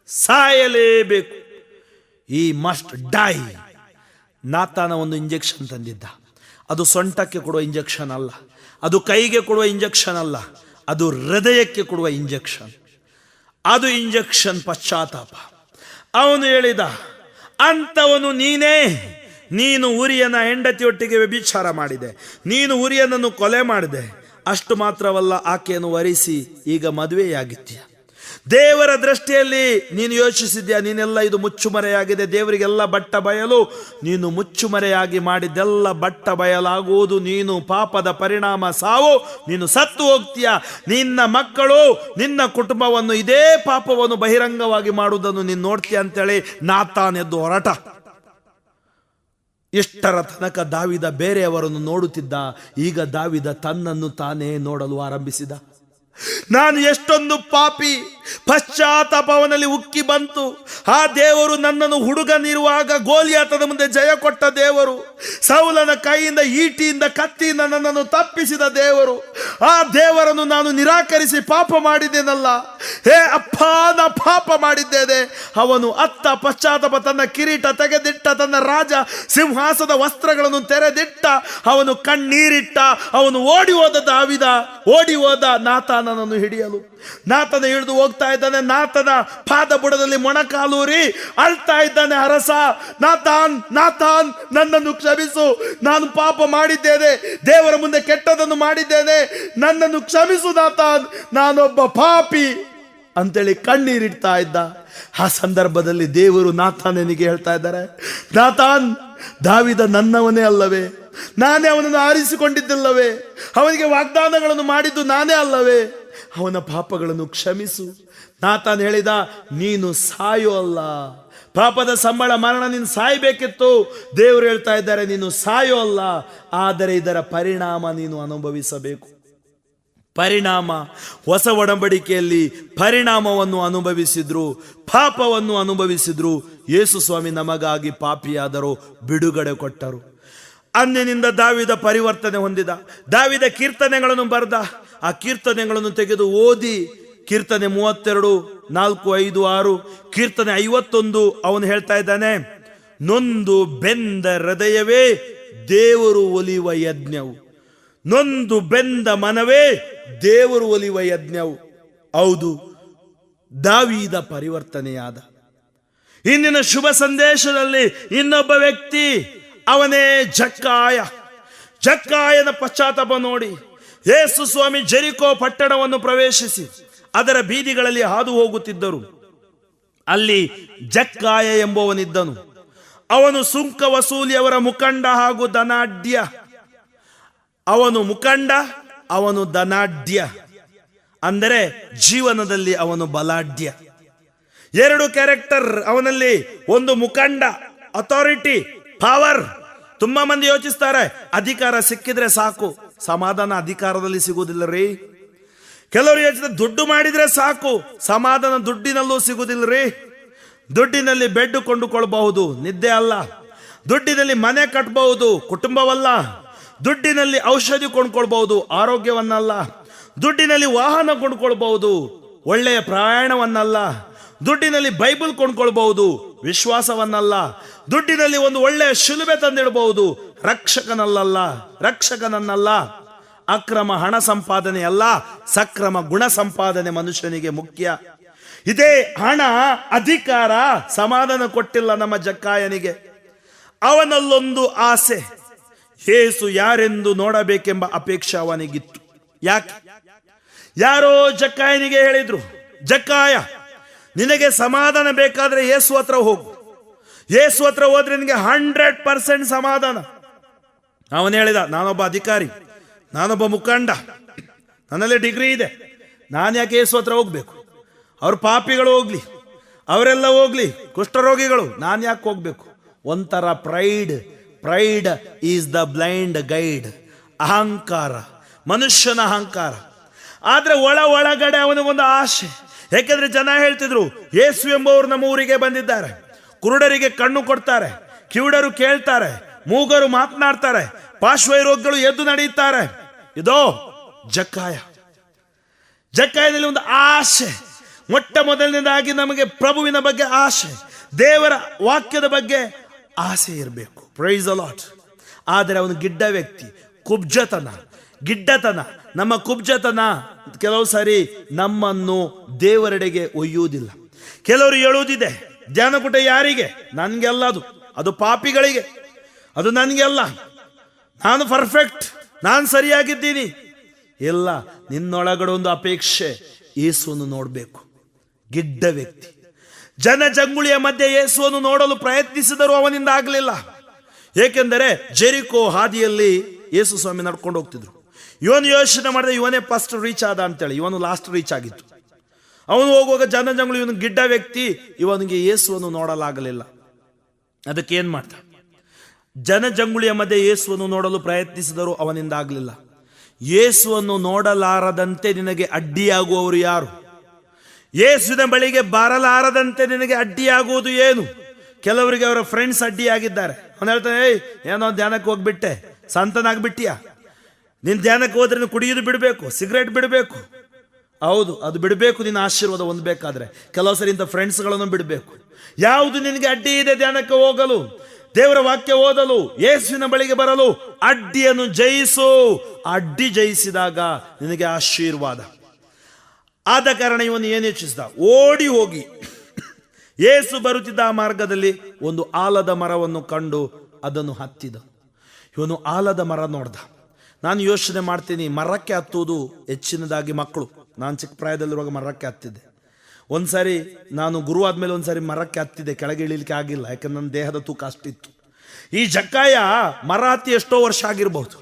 ಸಾಯಲೇಬೇಕು, ಈ ಮಸ್ಟ್ ಡೈ. ನಾತಾನ ಒಂದು ಇಂಜೆಕ್ಷನ್ ತಂದಿದ್ದ. ಅದು ಸೊಂಟಕ್ಕೆ ಕೊಡುವ ಇಂಜೆಕ್ಷನ್ ಅಲ್ಲ, ಅದು ಕೈಗೆ ಕೊಡುವ ಇಂಜೆಕ್ಷನ್ ಅಲ್ಲ, ಅದು ಹೃದಯಕ್ಕೆ ಕೊಡುವ ಇಂಜೆಕ್ಷನ್. ಅದು ಇಂಜೆಕ್ಷನ್ ಪಶ್ಚಾತ್ತಾಪ. ಅವನು ಹೇಳಿದ, ಅಂತವನು ನೀನೇ. ನೀನು ಉರಿಯನ ಹೆಂಡತಿಯೊಟ್ಟಿಗೆ ವ್ಯಭಿಚಾರ ಮಾಡಿದೆ, ನೀನು ಉರಿಯನನ್ನು ಕೊಲೆ ಮಾಡಿದೆ. ಅಷ್ಟು ಮಾತ್ರವಲ್ಲ, ಆಕೆಯನ್ನು ವರಿಸಿ ಈಗ ಮದುವೆಯಾಗಿದ್ದೀಯ. ದೇವರ ದೃಷ್ಟಿಯಲ್ಲಿ ನೀನು ಯೋಚಿಸಿದ್ಯಾ, ನೀನೆಲ್ಲ ಇದು ಮುಚ್ಚುಮರೆಯಾಗಿದೆ, ದೇವರಿಗೆಲ್ಲ ಬಟ್ಟ ಬಯಲು. ನೀನು ಮುಚ್ಚುಮರೆಯಾಗಿ ಮಾಡಿದ್ದೆಲ್ಲ ಬಟ್ಟ ಬಯಲಾಗುವುದು. ನೀನು ಪಾಪದ ಪರಿಣಾಮ ಸಾವು, ನೀನು ಸತ್ತು ಹೋಗ್ತೀಯ. ನಿನ್ನ ಮಕ್ಕಳು, ನಿನ್ನ ಕುಟುಂಬವನ್ನು ಇದೇ ಪಾಪವನ್ನು ಬಹಿರಂಗವಾಗಿ ಮಾಡುವುದನ್ನು ನೀನು ನೋಡ್ತೀಯ ಅಂತೇಳಿ ನಾತಾನ್ ಎದ್ದು ಹೊರಟ. ಇಷ್ಟರ ತನಕ ದಾವಿದ ಬೇರೆಯವರನ್ನು ನೋಡುತ್ತಿದ್ದ. ಈಗ ದಾವಿದ ತನ್ನನ್ನು ತಾನೇ ನೋಡಲು ಆರಂಭಿಸಿದ. ನಾನು ಎಷ್ಟೊಂದು ಪಾಪಿ. ಪಶ್ಚಾತ್ತಾಪ ಅವನಲ್ಲಿ ಉಕ್ಕಿ ಬಂತು. ಆ ದೇವರು ನನ್ನನ್ನು ಹುಡುಗನಿರುವಾಗ ಗೋಲಿಯಾತನ ಮುಂದೆ ಜಯ ಕೊಟ್ಟ ದೇವರು, ಸೌಲನ ಕೈಯಿಂದ, ಈಟಿಯಿಂದ, ಕತ್ತಿಯಿಂದ ನನ್ನನ್ನು ತಪ್ಪಿಸಿದ ದೇವರು, ಆ ದೇವರನ್ನು ನಾನು ನಿರಾಕರಿಸಿ ಪಾಪ ಮಾಡಿದ್ದೇನಲ್ಲ. ಹೇ ಅಪ್ಪ, ನಾ ಪಾಪ ಮಾಡಿದ್ದೇನೆ. ಅವನು ಅತ್ತ ಪಶ್ಚಾತ್ತಾಪ, ತನ್ನ ಕಿರೀಟ ತೆಗೆದಿಟ್ಟ, ತನ್ನ ರಾಜ ಸಿಂಹಾಸದ ವಸ್ತ್ರಗಳನ್ನು ತೆರೆದಿಟ್ಟ, ಅವನು ಕಣ್ಣೀರಿಟ್ಟ. ಅವನು ಓಡಿ ಹೋದ ದಾವಿದ, ಓಡಿ ಹೋದ ನಾತಾನನನ್ನು ಹಿಡಿಯಲು. ನಾತನ ಹಿಡಿದು ಹೋಗ್ತಾ ಇದ್ದಾನೆ. ನಾತನ ಪಾದ ಬುಡದಲ್ಲಿ ಮೊಣಕಾಲೂರಿ ಅಳ್ತಾ ಇದ್ದಾನೆ. ಅರಸ, ನಾತಾನ್ ನನ್ನನ್ನು ಕ್ಷಮಿಸು, ನಾನು ಪಾಪ ಮಾಡಿದ್ದೇನೆ, ದೇವರ ಮುಂದೆ ಕೆಟ್ಟದನ್ನು ಮಾಡಿದ್ದೇನೆ, ನನ್ನನ್ನು ಕ್ಷಮಿಸು ನಾತಾನ್, ನಾನೊಬ್ಬ ಪಾಪಿ ಅಂತೇಳಿ ಕಣ್ಣೀರಿಡ್ತಾ ಇದ್ದ. ಆ ಸಂದರ್ಭದಲ್ಲಿ ದೇವರು ನಾತಾನನಿಗೆ ಹೇಳ್ತಾ ಇದ್ದಾರೆ, ನಾತಾನ್, ದಾವಿದ ನನ್ನವನೇ ಅಲ್ಲವೇ? ನಾನೇ ಅವನನ್ನು ಆರಿಸಿಕೊಂಡಿದ್ದಿಲ್ಲವೇ? ಅವನಿಗೆ ವಾಗ್ದಾನಗಳನ್ನು ಮಾಡಿದ್ದು ನಾನೇ ಅಲ್ಲವೇ? ಅವನ ಪಾಪಗಳನ್ನು ಕ್ಷಮಿಸು. ನಾತಾನ್ ಹೇಳಿದ, ನೀನು ಸಾಯೋ ಅಲ್ಲ, ಪಾಪದ ಸಂಬಳ ಮರಣ, ನೀನು ಸಾಯಬೇಕಿತ್ತು. ದೇವರು ಹೇಳ್ತಾ ಇದ್ದಾರೆ, ನೀನು ಸಾಯೋ ಅಲ್ಲ, ಆದರೆ ಇದರ ಪರಿಣಾಮ ನೀನು ಅನುಭವಿಸಬೇಕು. ಪರಿಣಾಮ, ಹೊಸ ಒಡಂಬಡಿಕೆಯಲ್ಲಿ ಪರಿಣಾಮವನ್ನು ಅನುಭವಿಸಿದ್ರು, ಪಾಪವನ್ನು ಅನುಭವಿಸಿದ್ರು. ಯೇಸು ಸ್ವಾಮಿ ನಮಗಾಗಿ ಪಾಪಿಯಾದರೂ ಬಿಡುಗಡೆ ಕೊಟ್ಟರು. ಅಂದಿನಿಂದ ದಾವಿದ ಪರಿವರ್ತನೆ ಹೊಂದಿದ. ದಾವಿದ ಕೀರ್ತನೆಗಳನ್ನು ಬರೆದ. ಆ ಕೀರ್ತನೆಗಳನ್ನು ತೆಗೆದು ಓದಿ, ಕೀರ್ತನೆ 32, 4, 5, 6, ಕೀರ್ತನೆ 51 ಅವನು ಹೇಳ್ತಾ ಇದ್ದಾನೆ, ನೊಂದು ಬೆಂದ ಹೃದಯವೇ ದೇವರು ಒಲಿಯುವ ಯಜ್ಞವು, ನೊಂದು ಬೆಂದ ಮನವೇ ದೇವರು ಒಲಿಯುವ ಯಜ್ಞವು. ಹೌದು, ದಾವೀದ ಪರಿವರ್ತನೆಯಾದ. ಇಂದಿನ ಶುಭ ಸಂದೇಶದಲ್ಲಿ ಇನ್ನೊಬ್ಬ ವ್ಯಕ್ತಿ, ಅವನೇ ಜಕ್ಕಾಯನ ಪಶ್ಚಾತ್ತಾಪ ನೋಡಿ ಯೇಸು ಸ್ವಾಮಿ ಜೆರಿಕೋ ಪಟ್ಟಣವನ್ನು ಪ್ರವೇಶಿಸಿ ಅದರ ಬೀದಿಗಳಲ್ಲಿ ಹಾದು ಹೋಗುತ್ತಿದ್ದರು. ಅಲ್ಲಿ ಜಕ್ಕಾಯ ಎಂಬುವನಿದ್ದನು. ಅವನು ಸುಂಕ ವಸೂಲಿಯವರ ಮುಖಂಡ ಹಾಗೂ ಧನಾಢ್ಯ. ಅವನು ಧನಾಢ್ಯ ಅಂದರೆ ಜೀವನದಲ್ಲಿ ಅವನು ಬಲಾಢ್ಯ. ಎರಡು ಕ್ಯಾರೆಕ್ಟರ್ ಅವನಲ್ಲಿ. ಒಂದು ಮುಖಂಡ, ಅಥಾರಿಟಿ, ಪವರ್. ತುಂಬಾ ಮಂದಿ ಯೋಚಿಸ್ತಾರೆ, ಅಧಿಕಾರ ಸಿಕ್ಕಿದ್ರೆ ಸಾಕು. ಸಮಾಧಾನ ಅಧಿಕಾರದಲ್ಲಿ ಸಿಗುವುದಿಲ್ಲ ರೀ. ಕೆಲವರು ಯೋಚಿಸ್ತಾರೆ, ದುಡ್ಡು ಮಾಡಿದ್ರೆ ಸಾಕು, ಸಮಾಧಾನ ದುಡ್ಡಿನಲ್ಲೂ ಸಿಗುವುದಿಲ್ಲ ರೀ. ದುಡ್ಡಿನಲ್ಲಿ ಬೆಡ್ ಕೊಂಡುಕೊಳ್ಬಹುದು, ನಿದ್ದೆ ಅಲ್ಲ. ದುಡ್ಡಿನಲ್ಲಿ ಮನೆ ಕಟ್ಟಬಹುದು, ಕುಟುಂಬವಲ್ಲ. ದುಡ್ಡಿನಲ್ಲಿ ಔಷಧಿ ಕೊಂಡ್ಕೊಳ್ಬಹುದು, ಆರೋಗ್ಯವನ್ನಲ್ಲ. ದುಡ್ಡಿನಲ್ಲಿ ವಾಹನ ಕೊಂಡ್ಕೊಳ್ಬಹುದು, ಒಳ್ಳೆಯ ಪ್ರಯಾಣವನ್ನಲ್ಲ. ದುಡ್ಡಿನಲ್ಲಿ ಬೈಬಲ್ ಕೊಂಡ್ಕೊಳ್ಬಹುದು, ವಿಶ್ವಾಸವನ್ನಲ್ಲ. ದುಡ್ಡಿನಲ್ಲಿ ಒಂದು ಒಳ್ಳೆಯ ಶಿಲುಬೆ ತಂದಿಡಬಹುದು, ರಕ್ಷಕನನ್ನಲ್ಲ. ಅಕ್ರಮ ಹಣ ಸಂಪಾದನೆ ಅಲ್ಲ, ಸಕ್ರಮ ಗುಣ ಸಂಪಾದನೆ ಮನುಷ್ಯನಿಗೆ ಮುಖ್ಯ. ಇದೇ ಹಣ, ಅಧಿಕಾರ ಸಮಾಧಾನ ಕೊಟ್ಟಿಲ್ಲ ನಮ್ಮ ಜಕ್ಕಾಯನಿಗೆ. ಅವನಲ್ಲೊಂದು ಆಸೆ, ಯೇಸು ಯಾರೆಂದು ನೋಡಬೇಕೆಂಬ ಅಪೇಕ್ಷೆ ಅವನಿಗಿತ್ತು. ಯಾಕೆ? ಯಾರೋ ಜಕ್ಕಾಯನಿಗೆ ಹೇಳಿದ್ರು, ಜಕ್ಕಾಯ, ನಿನಗೆ ಸಮಾಧಾನ ಬೇಕಾದ್ರೆ ಯೇಸು ಹತ್ರ ಹೋಗು. ಯೇಸು ಹತ್ರ ಹೋದ್ರೆ ನಿನಗೆ 100% ಸಮಾಧಾನ. ಅವನು ಹೇಳಿದ, ನಾನೊಬ್ಬ ಅಧಿಕಾರಿ, ನಾನೊಬ್ಬ ಮುಖಂಡ, ನನ್ನಲ್ಲಿ ಡಿಗ್ರಿ ಇದೆ, ನಾನು ಯಾಕೆ ಯೇಸು ಹತ್ರ ಹೋಗ್ಬೇಕು? ಅವ್ರ ಪಾಪಿಗಳು ಹೋಗ್ಲಿ, ಅವರೆಲ್ಲ ಹೋಗ್ಲಿ, ಕುಷ್ಠರೋಗಿಗಳು, ನಾನು ಯಾಕೆ ಹೋಗ್ಬೇಕು? ಒಂಥರ pride is the blind guide. ಅಹಂಕಾರ, ಮನುಷ್ಯನ ಅಹಂಕಾರ. ಆದರೆ ಒಳಗಡೆ ಅವನಿಗೊಂದು ಆಸೆ. ಯಾಕೆಂದ್ರೆ ಜನ ಹೇಳ್ತಿದ್ರು, ಯೇಸು ಎಂಬುವರು ನಮ್ಮ ಊರಿಗೆ ಬಂದಿದ್ದಾರೆ, ಕುರುಡರಿಗೆ ಕಣ್ಣು ಕೊಡ್ತಾರೆ, ಕಿವುಡರು ಕೇಳ್ತಾರೆ, ಮೂಗರು ಮಾತನಾಡ್ತಾರೆ, ಪಾರ್ಶ್ವರೋಗಿಗಳು ಎದ್ದು ನಡೆಯುತ್ತಾರೆ. ಇದೋ ಜಕ್ಕಾಯದಲ್ಲಿ ಒಂದು ಆಸೆ. ಮೊಟ್ಟ ಮೊದಲನೇದಾಗಿ ನಮಗೆ ಪ್ರಭುವಿನ ಬಗ್ಗೆ ಆಸೆ, ದೇವರ ವಾಕ್ಯದ ಬಗ್ಗೆ ಆಸೆ ಇರಬೇಕು. Praise the lord. ಆದರೆ ಅವನು ಗಿಡ್ಡ ವ್ಯಕ್ತಿ, ಗಿಡ್ಡತನ. ನಮ್ಮ ಕುಬ್ಜತನ ಕೆಲವು ಸಾರಿ ನಮ್ಮನ್ನು ದೇವರೆಡೆಗೆ ಒಯ್ಯುವುದಿಲ್ಲ. ಕೆಲವರು ಹೇಳುವುದಿದೆ, ಧ್ಯಾನಕೂಟ ಯಾರಿಗೆ? ನನಗೆಲ್ಲ, ಅದು ಪಾಪಿಗಳಿಗೆ, ಅದು ನನಗೆಲ್ಲ, ನಾನು ಪರ್ಫೆಕ್ಟ್, ನಾನು ಸರಿಯಾಗಿದ್ದೀನಿ. ಇಲ್ಲ, ನಿನ್ನೊಳಗಡೆ ಒಂದು ಅಪೇಕ್ಷೆ, ಯೇಸುವನ್ನು ನೋಡಬೇಕು. ಗಿಡ್ಡ ವ್ಯಕ್ತಿ. ಜನಜಂಗುಳಿಯ ಮಧ್ಯೆ ಯೇಸುವನ್ನು ನೋಡಲು ಪ್ರಯತ್ನಿಸಿದರೂ ಅವನಿಂದ ಆಗಲಿಲ್ಲ. ಏಕೆಂದರೆ ಜೆರಿಕೋ ಹಾದಿಯಲ್ಲಿ ಯೇಸು ಸ್ವಾಮಿ ನಡ್ಕೊಂಡು ಹೋಗ್ತಿದ್ರು. ಇವನು ಯೋಚನೆ ಮಾಡಿದೆ, ಇವನೇ ಫಸ್ಟ್ ರೀಚ್ ಆದ ಅಂತೇಳಿ. ಇವನು ಲಾಸ್ಟ್ ರೀಚ್ ಆಗಿತ್ತು. ಅವನು ಹೋಗುವಾಗ ಜನಜಂಗುಳಿ, ಇವನು ಗಿಡ್ಡ ವ್ಯಕ್ತಿ, ಇವನಿಗೆ ಯೇಸುವನ್ನು ನೋಡಲಾಗಲಿಲ್ಲ. ಅದಕ್ಕೆ ಏನ್ ಮಾಡ್ದ? ಜನಜಂಗುಳಿಯ ಮಧ್ಯೆ ಯೇಸುವನ್ನು ನೋಡಲು ಪ್ರಯತ್ನಿಸಿದರೂ ಅವನಿಂದ ಆಗಲಿಲ್ಲ. ಯೇಸುವನ್ನು ನೋಡಲಾರದಂತೆ ನಿನಗೆ ಅಡ್ಡಿಯಾಗುವವರು ಯಾರು? ಯೇಸುವಿನ ಬಳಿಗೆ ಬರಲಾರದಂತೆ ನಿನಗೆ ಅಡ್ಡಿಯಾಗುವುದು ಏನು? ಕೆಲವರಿಗೆ ಅವರ ಫ್ರೆಂಡ್ಸ್ ಅಡ್ಡಿಯಾಗಿದ್ದಾರೆ. ಅವನು ಹೇಳ್ತಾನೆ, ಏನೋ ಧ್ಯಾನಕ್ಕೆ ಹೋಗ್ಬಿಟ್ಟೆ, ಸಂತನಾಗ್ಬಿಟ್ಟಿಯಾ, ನಿನ್ನ ಧ್ಯಾನಕ್ಕೆ ಹೋದ್ರೆ ನೀನು ಕುಡಿಯೋದು ಬಿಡಬೇಕು, ಸಿಗರೇಟ್ ಬಿಡಬೇಕು. ಹೌದು, ಅದು ಬಿಡಬೇಕು. ನಿನ್ನ ಆಶೀರ್ವಾದ ಹೊಂದಬೇಕಾದ್ರೆ ಕೆಲವು ಸರಿ ಇಂಥ ಫ್ರೆಂಡ್ಸ್ಗಳನ್ನು ಬಿಡಬೇಕು. ಯಾವುದು ನಿನಗೆ ಅಡ್ಡಿ ಇದೆ ಧ್ಯಾನಕ್ಕೆ ಹೋಗಲು, ದೇವರ ವಾಕ್ಯ ಓದಲು, ಯೇಸುವಿನ ಬಳಿಗೆ ಬರಲು? ಅಡ್ಡಿಯನ್ನು ಜಯಿಸು. ಅಡ್ಡಿ ಜಯಿಸಿದಾಗ ನಿನಗೆ ಆಶೀರ್ವಾದ. ಆದ ಕಾರಣ ಇವನು ಏನು ಯೋಚಿಸಿದ? ಓಡಿ ಹೋಗಿ ಯೇಸು ಬರುತ್ತಿದ್ದ ಆ ಮಾರ್ಗದಲ್ಲಿ ಒಂದು ಆಲದ ಮರವನ್ನು ಕಂಡು ಅದನ್ನು ಹತ್ತಿದ. ಇವನು ಆಲದ ಮರ ನೋಡ್ದ. ನಾನು ಯೋಚನೆ ಮಾಡ್ತೀನಿ, ಮರಕ್ಕೆ ಹತ್ತುವುದು ಹೆಚ್ಚಿನದಾಗಿ ಮಕ್ಕಳು. ನಾನು ಚಿಕ್ಕ ಪ್ರಾಯದಲ್ಲಿರುವಾಗ ಮರಕ್ಕೆ ಹತ್ತಿದ್ದೆ. ಒಂದ್ಸಾರಿ ನಾನು ಗುರು ಆದ್ಮೇಲೆ ಒಂದ್ಸಾರಿ ಮರಕ್ಕೆ ಹತ್ತಿದ್ದೆ, ಕೆಳಗೆ ಇಳಿಲಿಕ್ಕೆ ಆಗಿಲ್ಲ, ಯಾಕಂದ್ರೆ ನನ್ನ ದೇಹದ ತೂಕ ಅಷ್ಟಿತ್ತು. ಈ ಜಕ್ಕಾಯ ಮರ ಹತ್ತಿ ಎಷ್ಟೋ ವರ್ಷ ಆಗಿರಬಹುದು.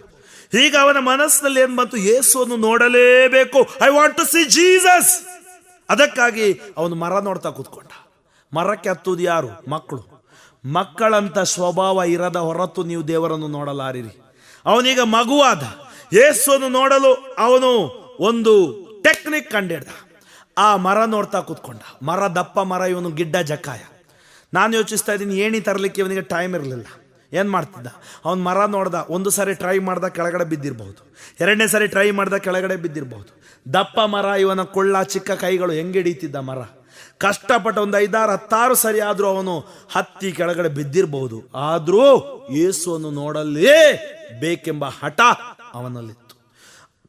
ಈಗ ಅವನ ಮನಸ್ಸಿನಲ್ಲಿ ಏನ್ ಬಂತು? ಯೇಸುವನ್ನು ನೋಡಲೇಬೇಕು, I want to see Jesus. ಅದಕ್ಕಾಗಿ ಅವನು ಮರ ನೋಡ್ತಾ ಕೂತ್ಕೊಂಡ. ಮರಕ್ಕೆ ಹತ್ತುವುದು ಯಾರು? ಮಕ್ಕಳು. ಮಕ್ಕಳಂತ ಸ್ವಭಾವ ಇರದ ಹೊರತು ನೀವು ದೇವರನ್ನು ನೋಡಲಾರಿರಿ. ಅವನೀಗ ಮಗುವಾದ. ಯೇಸುವನ್ನು ನೋಡಲು ಅವನು ಒಂದು ಟೆಕ್ನಿಕ್ ಕಂಡಿಡ್ದ. ಆ ಮರ ನೋಡ್ತಾ ಕೂತ್ಕೊಂಡ. ಮರ ದಪ್ಪ ಮರ, ಇವನು ಗಿಡ್ಡ ಜಕ್ಕಾಯ. ನಾನು ಯೋಚಿಸ್ತಾ ಇದ್ದೀನಿ, ಏಣಿ ತರಲಿಕ್ಕೆ ಇವನಿಗೆ ಟೈಮ್ ಇರಲಿಲ್ಲ. ಏನು ಮಾಡ್ತಿದ್ದ? ಅವನು ಮರ ನೋಡ್ದ, ಒಂದು ಸಾರಿ ಟ್ರೈ ಮಾಡ್ದ, ಕೆಳಗಡೆ ಬಿದ್ದಿರಬಹುದು. ಎರಡನೇ ಸಾರಿ ಟ್ರೈ ಮಾಡ್ದ, ಕೆಳಗಡೆ ಬಿದ್ದಿರಬಹುದು. ದಪ್ಪ ಮರ, ಇವನ ಕೊಳ್ಳ, ಚಿಕ್ಕ ಕೈಗಳು ಹೆಂಗೆ ಹಿಡಿತಿದ್ದ ಮರ. ಕಷ್ಟಪಟ್ಟು ಒಂದು 5-6 ಸರಿ ಆದರೂ ಅವನು ಹತ್ತಿ ಕೆಳಗಡೆ ಬಿದ್ದಿರಬಹುದು. ಆದರೂ ಯೇಸುವನ್ನು ನೋಡಲೇ ಬೇಕೆಂಬ ಹಠ ಅವನಲ್ಲಿತ್ತು.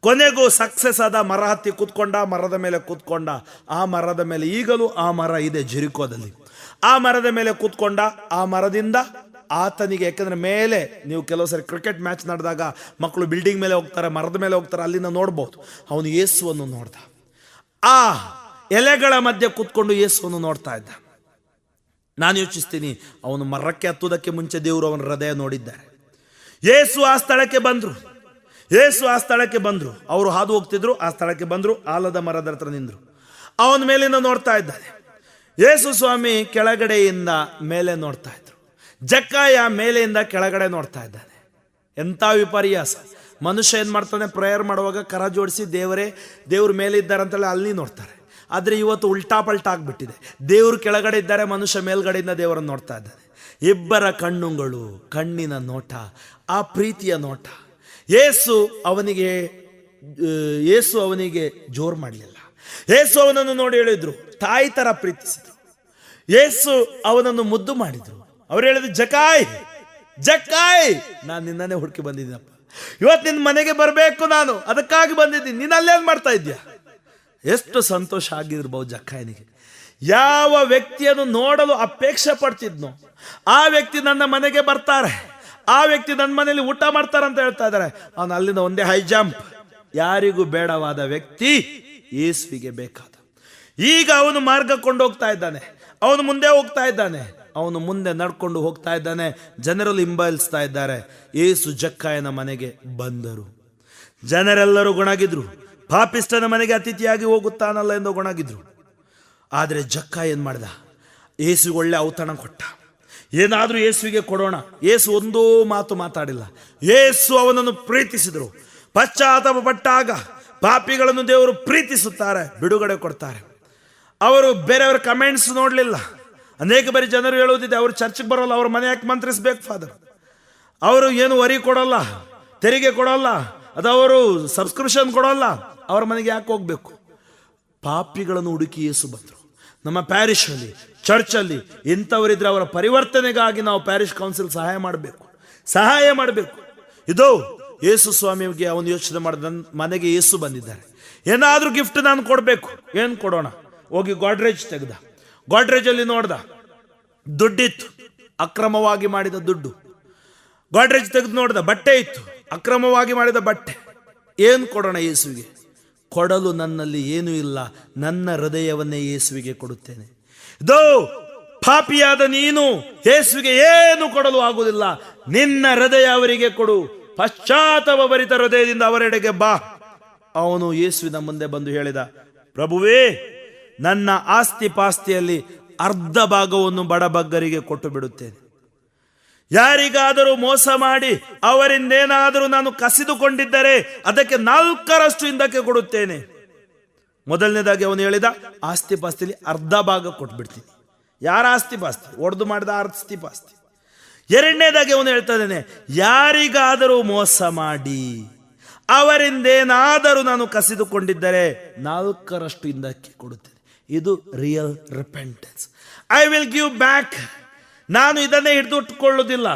ಕೊನೆಗೂ ಸಕ್ಸಸ್ ಆದ. ಮರ ಹತ್ತಿ ಕೂತ್ಕೊಂಡ, ಮರದ ಮೇಲೆ ಕೂತ್ಕೊಂಡ. ಆ ಮರದ ಮೇಲೆ ಈಗಲೂ ಆ ಮರ ಇದೆ ಜೆರಿಕೋದಲ್ಲಿ. ಆ ಮರದ ಮೇಲೆ ಕೂತ್ಕೊಂಡ. ಆ ಮರದಿಂದ ಆತನಿಗೆ, ಯಾಕಂದ್ರೆ ಮೇಲೆ ನೀವು ಕೆಲವು ಸರಿ ಕ್ರಿಕೆಟ್ ಮ್ಯಾಚ್ ನಡೆದಾಗ ಮಕ್ಕಳು ಬಿಲ್ಡಿಂಗ್ ಮೇಲೆ ಹೋಗ್ತಾರೆ, ಮರದ ಮೇಲೆ ಹೋಗ್ತಾರೆ, ಅಲ್ಲಿಂದ ನೋಡ್ಬೋದು. ಅವನು ಯೇಸುವನ್ನು ನೋಡ್ದ. ಆ ಎಲೆಗಳ ಮಧ್ಯೆ ಕೂತ್ಕೊಂಡು ಯೇಸುವನ್ನು ನೋಡ್ತಾ ಇದ್ದ. ನಾನು ಯೋಚಿಸ್ತೀನಿ, ಅವನು ಮರಕ್ಕೆ ಹತ್ತುವುದಕ್ಕೆ ಮುಂಚೆ ದೇವರು ಅವನ ಹೃದಯ ನೋಡಿದ್ದಾರೆ. ಯೇಸು ಆ ಸ್ಥಳಕ್ಕೆ ಬಂದ್ರು. ಅವರು ಹಾದು ಹೋಗ್ತಿದ್ರು, ಆ ಸ್ಥಳಕ್ಕೆ ಬಂದ್ರು, ಆಲದ ಮರದ ಹತ್ರ ನಿಂದ್ರು. ಅವನ ಮೇಲಿಂದ ನೋಡ್ತಾ ಇದ್ದಾನೆ. ಯೇಸು ಸ್ವಾಮಿ ಕೆಳಗಡೆಯಿಂದ ಮೇಲೆ ನೋಡ್ತಾ ಇದ್ರು. ಜಕ್ಕಾಯ ಮೇಲೆಯಿಂದ ಕೆಳಗಡೆ ನೋಡ್ತಾ ಇದ್ದಾನೆ. ಎಂಥ ವಿಪರ್ಯಾಸ! ಮನುಷ್ಯ ಏನ್ ಮಾಡ್ತಾನೆ? ಪ್ರೇಯರ್ ಮಾಡುವಾಗ ಕರ ಜೋಡಿಸಿ ದೇವರು ಮೇಲೆ ಇದ್ದಾರೆ ಅಂತೇಳಿ ಅಲ್ಲಿ ನೋಡ್ತಾರೆ. ಆದರೆ ಇವತ್ತು ಉಲ್ಟಾ ಪಲ್ಟಾ ಆಗ್ಬಿಟ್ಟಿದೆ. ದೇವರು ಕೆಳಗಡೆ ಇದ್ದಾರೆ, ಮನುಷ್ಯ ಮೇಲ್ಗಡೆಯಿಂದ ದೇವರನ್ನು ನೋಡ್ತಾ ಇದ್ದಾನೆ. ಇಬ್ಬರ ಕಣ್ಣುಗಳು, ಕಣ್ಣಿನ ನೋಟ, ಆ ಪ್ರೀತಿಯ ನೋಟ. ಯೇಸು ಅವನಿಗೆ ಜೋರು ಮಾಡಲಿಲ್ಲ. ಯೇಸು ಅವನನ್ನು ನೋಡಿ ಹೇಳಿದ್ರು, ತಾಯಿ ತರ ಪ್ರೀತಿಸಿದ್ರು. ಯೇಸು ಅವನನ್ನು ಮುದ್ದು ಮಾಡಿದ್ರು. ಅವ್ರು ಹೇಳಿದ್ರು, ಜಕ್ಕಾಯ್, ನಾನು ನಿನ್ನನ್ನೇ ಹುಡುಕಿ ಬಂದಿದ್ದೀನಪ್ಪ, ಇವತ್ತು ನಿನ್ನ ಮನೆಗೆ ಬರಬೇಕು, ನಾನು ಅದಕ್ಕಾಗಿ ಬಂದಿದ್ದೀನಿ, ನೀನು ಅಲ್ಲೇನು ಮಾಡ್ತಾ ಇದ್ಯಾ? ಎಷ್ಟು ಸಂತೋಷ ಆಗಿರ್ಬೋದು ಜಕ್ಕಾಯನಿಗೆ. ಯಾವ ವ್ಯಕ್ತಿಯನ್ನು ನೋಡಲು ಅಪೇಕ್ಷೆ ಪಡ್ತಿದ್ನೋ ಆ ವ್ಯಕ್ತಿ ನನ್ನ ಮನೆಗೆ ಬರ್ತಾರೆ, ಆ ವ್ಯಕ್ತಿ ನನ್ನ ಮನೆಯಲ್ಲಿ ಊಟ ಮಾಡ್ತಾರೆ ಅಂತ ಹೇಳ್ತಾ ಇದ್ದಾರೆ. ಅವನು ಅಲ್ಲಿಂದ ಒಂದೇ ಹೈ ಜಂಪ್. ಯಾರಿಗೂ ಬೇಡವಾದ ವ್ಯಕ್ತಿ ಯೇಸುವಿಗೆ ಬೇಕಾದ. ಈಗ ಅವನು ಮಾರ್ಗ ಕೊಂಡು ಹೋಗ್ತಾ ಇದ್ದಾನೆ. ಅವನು ಮುಂದೆ ಹೋಗ್ತಾ ಇದ್ದಾನೆ. ಅವನು ಮುಂದೆ ನಡ್ಕೊಂಡು ಹೋಗ್ತಾ ಇದ್ದಾನೆ. ಜನರಲ್ಲಿ ಹಿಂಬಾಲಿಸ್ತಾ ಇದ್ದಾರೆ. ಯೇಸು ಜಕ್ಕಾಯನ ಮನೆಗೆ ಬಂದರು. ಜನರೆಲ್ಲರೂ ಗೊಣಗಿದ್ರು. ಪಾಪಿಷ್ಟನ ಮನೆಗೆ ಅತಿಥಿಯಾಗಿ ಹೋಗುತ್ತಾನಲ್ಲ ಎಂದು ಗೊಣಗಿದ್ರು. ಆದರೆ ಜಕ್ಕಾಯ ಏನ್ ಮಾಡ್ದ? ಯೇಸುಗೆ ಒಳ್ಳೆ ಔತಣ ಕೊಟ್ಟ. ಏನಾದರೂ ಯೇಸುವಿಗೆ ಕೊಡೋಣ. ಯೇಸು ಒಂದೋ ಮಾತು ಮಾತಾಡಿಲ್ಲ. ಯೇಸು ಅವನನ್ನು ಪ್ರೀತಿಸಿದರು. ಪಶ್ಚಾತ್ತಾಪ ಪಟ್ಟಾಗ ಪಾಪಿಗಳನ್ನು ದೇವರು ಪ್ರೀತಿಸುತ್ತಾರೆ, ಬಿಡುಗಡೆ ಕೊಡ್ತಾರೆ. ಅವರು ಬೇರೆಯವರ ಕಮೆಂಟ್ಸ್ ನೋಡಲಿಲ್ಲ. ಅನೇಕ ಬಾರಿ ಜನರು ಹೇಳುವುದಿದೆ, ಅವರು ಚರ್ಚ್ಗೆ ಬರೋಲ್ಲ, ಅವ್ರ ಮನೆ ಯಾಕೆ ಮಂತ್ರಿಸ್ಬೇಕು ಫಾದರ್, ಅವರು ಏನು ವರಿ ಕೊಡೋಲ್ಲ, ತೆರಿಗೆ ಕೊಡೋಲ್ಲ, ಅದು ಅವರು ಸಬ್ಸ್ಕ್ರಿಪ್ಷನ್ ಕೊಡೋಲ್ಲ, ಅವ್ರ ಮನೆಗೆ ಯಾಕೆ ಹೋಗ್ಬೇಕು? ಪಾಪಿಗಳನ್ನು ಹುಡುಕಿ ಯೇಸು ಬಂದರು. ನಮ್ಮ ಪ್ಯಾರಿಷಲ್ಲಿ, ಚರ್ಚಲ್ಲಿ ಇಂಥವರಿದ್ರೆ ಅವರ ಪರಿವರ್ತನೆಗಾಗಿ ನಾವು ಪ್ಯಾರಿಷ್ ಕೌನ್ಸಿಲ್ ಸಹಾಯ ಮಾಡಬೇಕು. ಇದು ಯೇಸು ಸ್ವಾಮಿಗೆ ಅವನು ಯೋಚನೆ ಮಾಡಿದ, ಮನೆಗೆ ಯೇಸು ಬಂದಿದ್ದಾರೆ, ಏನಾದರೂ ಗಿಫ್ಟ್ ನಾನು ಕೊಡಬೇಕು. ಏನು ಕೊಡೋಣ? ಹೋಗಿ ಗೋಡ್ರೇಜ್ ತೆಗೆದ. ಗೋಡ್ರೇಜಲ್ಲಿ ನೋಡ್ದ, ದುಡ್ಡಿತ್ತು, ಅಕ್ರಮವಾಗಿ ಮಾಡಿದ ದುಡ್ಡು. ಗೋಡ್ರೇಜ್ ತೆಗೆದು ನೋಡ್ದ, ಬಟ್ಟೆ ಇತ್ತು, ಅಕ್ರಮವಾಗಿ ಮಾಡಿದ ಬಟ್ಟೆ. ಏನು ಕೊಡೋಣ ಯೇಸುವಿಗೆ? ಕೊಡಲು ನನ್ನಲ್ಲಿ ಏನೂ ಇಲ್ಲ, ನನ್ನ ಹೃದಯವನ್ನೇ ಯೇಸುವಿಗೆ ಕೊಡುತ್ತೇನೆ. ಇದೋ ಪಾಪಿಯಾದ ನೀನು ಯೇಸುವಿಗೆ ಏನು ಕೊಡಲು ಆಗುವುದಿಲ್ಲ, ನಿನ್ನ ಹೃದಯ ಅವರಿಗೆ ಕೊಡು. ಪಶ್ಚಾತ್ತಾಪ ಭರಿತ ಹೃದಯದಿಂದ ಅವರೆಡೆಗೆ ಬಾ. ಅವನು ಯೇಸುವಿನ ಮುಂದೆ ಬಂದು ಹೇಳಿದ, ಪ್ರಭುವೇ, ನನ್ನ ಆಸ್ತಿ ಪಾಸ್ತಿಯಲ್ಲಿ ಅರ್ಧ ಭಾಗವನ್ನು ಬಡಬಗ್ಗರಿಗೆ ಕೊಟ್ಟು ಬಿಡುತ್ತೇನೆ. ಯಾರಿಗಾದರೂ ಮೋಸ ಮಾಡಿ ಅವರಿಂದೇನಾದರೂ ನಾನು ಕಸಿದುಕೊಂಡಿದ್ದರೆ ಅದಕ್ಕೆ 4ರಷ್ಟು ಹಿಂದಕ್ಕೆ ಕೊಡುತ್ತೇನೆ. ಮೊದಲನೇದಾಗಿ ಅವನು ಹೇಳಿದ, ಆಸ್ತಿ ಪಾಸ್ತಿಲಿ ಅರ್ಧ ಭಾಗ ಕೊಟ್ಬಿಡ್ತೀನಿ. ಯಾರ ಆಸ್ತಿ ಪಾಸ್ತಿ? ಒಡೆದು ಮಾಡಿದ ಆಸ್ತಿ ಪಾಸ್ತಿ. ಎರಡನೇದಾಗಿ ಅವನು ಹೇಳ್ತಾ ಇದ್ದಾನೆ, ಯಾರಿಗಾದರೂ ಮೋಸ ಮಾಡಿ ಅವರಿಂದೇನಾದರೂ ನಾನು ಕಸಿದುಕೊಂಡಿದ್ದರೆ 4ರಷ್ಟು ಹಿಂದಕ್ಕೆ ಕೊಡುತ್ತೇನೆ. ಇದು real repentance. I will give back. ನಾನು ಇದನ್ನೇ ಹಿಡಿದುಕೊಳ್ಳುವುದಿಲ್ಲ,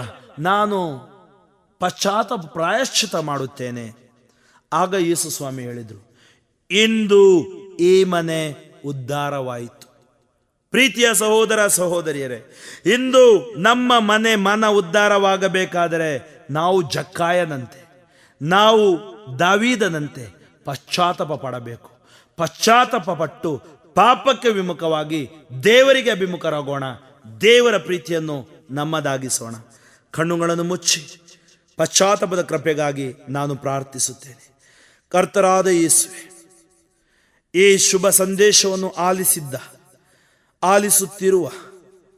ನಾನು ಪಶ್ಚಾತ್ತಾಪ ಪ್ರಾಯಶ್ಚಿತ ಮಾಡುತ್ತೇನೆ. ಆಗ ಯೇಸು ಸ್ವಾಮಿ ಹೇಳಿದರು, ಇಂದು ಈ ಮನೆ ಉದ್ಧಾರವಾಯಿತು. ಪ್ರೀತಿಯ ಸಹೋದರ ಸಹೋದರಿಯರೇ, ಇಂದು ನಮ್ಮ ಮನ ಉದ್ಧಾರವಾಗಬೇಕಾದರೆ ನಾವು ಜಕ್ಕಾಯನಂತೆ, ನಾವು ದಾವೀದನಂತೆ ಪಶ್ಚಾತ್ತಾಪ ಪಡಬೇಕು. ಪಶ್ಚಾತ್ತಾಪ ಪಟ್ಟು ಪಾಪಕ್ಕೆ ವಿಮುಖವಾಗಿ ದೇವರಿಗೆ ಅಭಿಮುಖರಾಗೋಣ. ದೇವರ ಪ್ರೀತಿಯನ್ನು ನಮ್ಮದಾಗಿಸೋಣ. ಕಣ್ಣುಗಳನ್ನು ಮುಚ್ಚಿ ಪಶ್ಚಾತ್ತಾಪದ ಕೃಪೆಗಾಗಿ ನಾನು ಪ್ರಾರ್ಥಿಸುತ್ತೇನೆ. ಕರ್ತರಾದ ಯೇಸುವೆ, ಈ ಶುಭ ಸಂದೇಶವನ್ನು ಆಲಿಸುತ್ತಿರುವ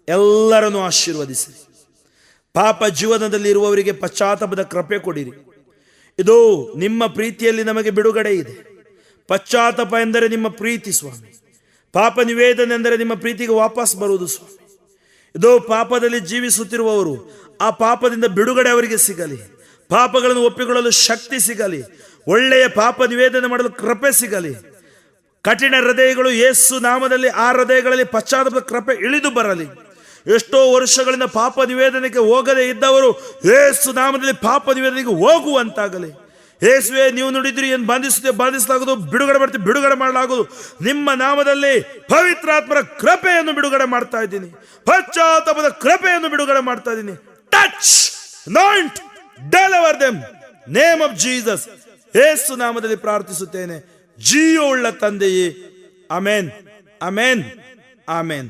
ಎಲ್ಲರನ್ನು ಆಶೀರ್ವದಿಸಿರಿ. ಪಾಪ ಜೀವನದಲ್ಲಿ ಇರುವವರಿಗೆ ಪಶ್ಚಾತ್ತಾಪದ ಕೃಪೆ ಕೊಡಿರಿ. ಇದು ನಿಮ್ಮ ಪ್ರೀತಿಯಲ್ಲಿ ನಮಗೆ ಬಿಡುಗಡೆ ಇದೆ. ಪಶ್ಚಾತ್ತಾಪ ಎಂದರೆ ನಿಮ್ಮ ಪ್ರೀತಿ ಸ್ವಾಮಿ. ಪಾಪ ನಿವೇದನೆ ಎಂದರೆ ನಿಮ್ಮ ಪ್ರೀತಿಗೆ ವಾಪಸ್ ಬರುವುದು ಸ್ವಾಮಿ. ಇದು ಪಾಪದಲ್ಲಿ ಜೀವಿಸುತ್ತಿರುವವರು, ಆ ಪಾಪದಿಂದ ಬಿಡುಗಡೆ ಅವರಿಗೆ ಸಿಗಲಿ. ಪಾಪಗಳನ್ನು ಒಪ್ಪಿಕೊಳ್ಳಲು ಶಕ್ತಿ ಸಿಗಲಿ. ಒಳ್ಳೆಯ ಪಾಪ ನಿವೇದನೆ ಮಾಡಲು ಕೃಪೆ ಸಿಗಲಿ. ಕಠಿಣ ಹೃದಯಗಳು ಯೇಸು ನಾಮದಲ್ಲಿ ಆ ಹೃದಯಗಳಲ್ಲಿ ಪಶ್ಚಾತ್ತಾಪದ ಕೃಪೆ ಇಳಿದು ಬರಲಿ. ಎಷ್ಟೋ ವರ್ಷಗಳಿಂದ ಪಾಪ ನಿವೇದನೆಗೆ ಹೋಗದೇ ಇದ್ದವರು ಯೇಸು ನಾಮದಲ್ಲಿ ಪಾಪ ನಿವೇದನೆಗೆ ಹೋಗುವಂತಾಗಲಿ. ಯೇಸುವೆ, ನೀವು ನುಡಿದ್ರಿ, ಏನು ಬಾಧಿಸಲಾಗುವುದು, ಬಿಡುಗಡೆ ಮಾಡಲಾಗುವುದು. ನಿಮ್ಮ ನಾಮದಲ್ಲಿ ಪವಿತ್ರಾತ್ಮರ ಕೃಪೆಯನ್ನು ಬಿಡುಗಡೆ ಮಾಡ್ತಾ ಇದ್ದೀನಿ. ಪಶ್ಚಾತ್ತಾಪದ ಕೃಪೆಯನ್ನು ಬಿಡುಗಡೆ ಮಾಡ್ತಾ ಇದ್ದೀನಿ. Touch, anoint, deliver them, name of Jesus. ಯೇಸು ನಾಮದಲ್ಲಿ ಪ್ರಾರ್ಥಿಸುತ್ತೇನೆ, ಜೀವವುಳ್ಳ ತಂದೆಯೇ. Amen, amen, amen.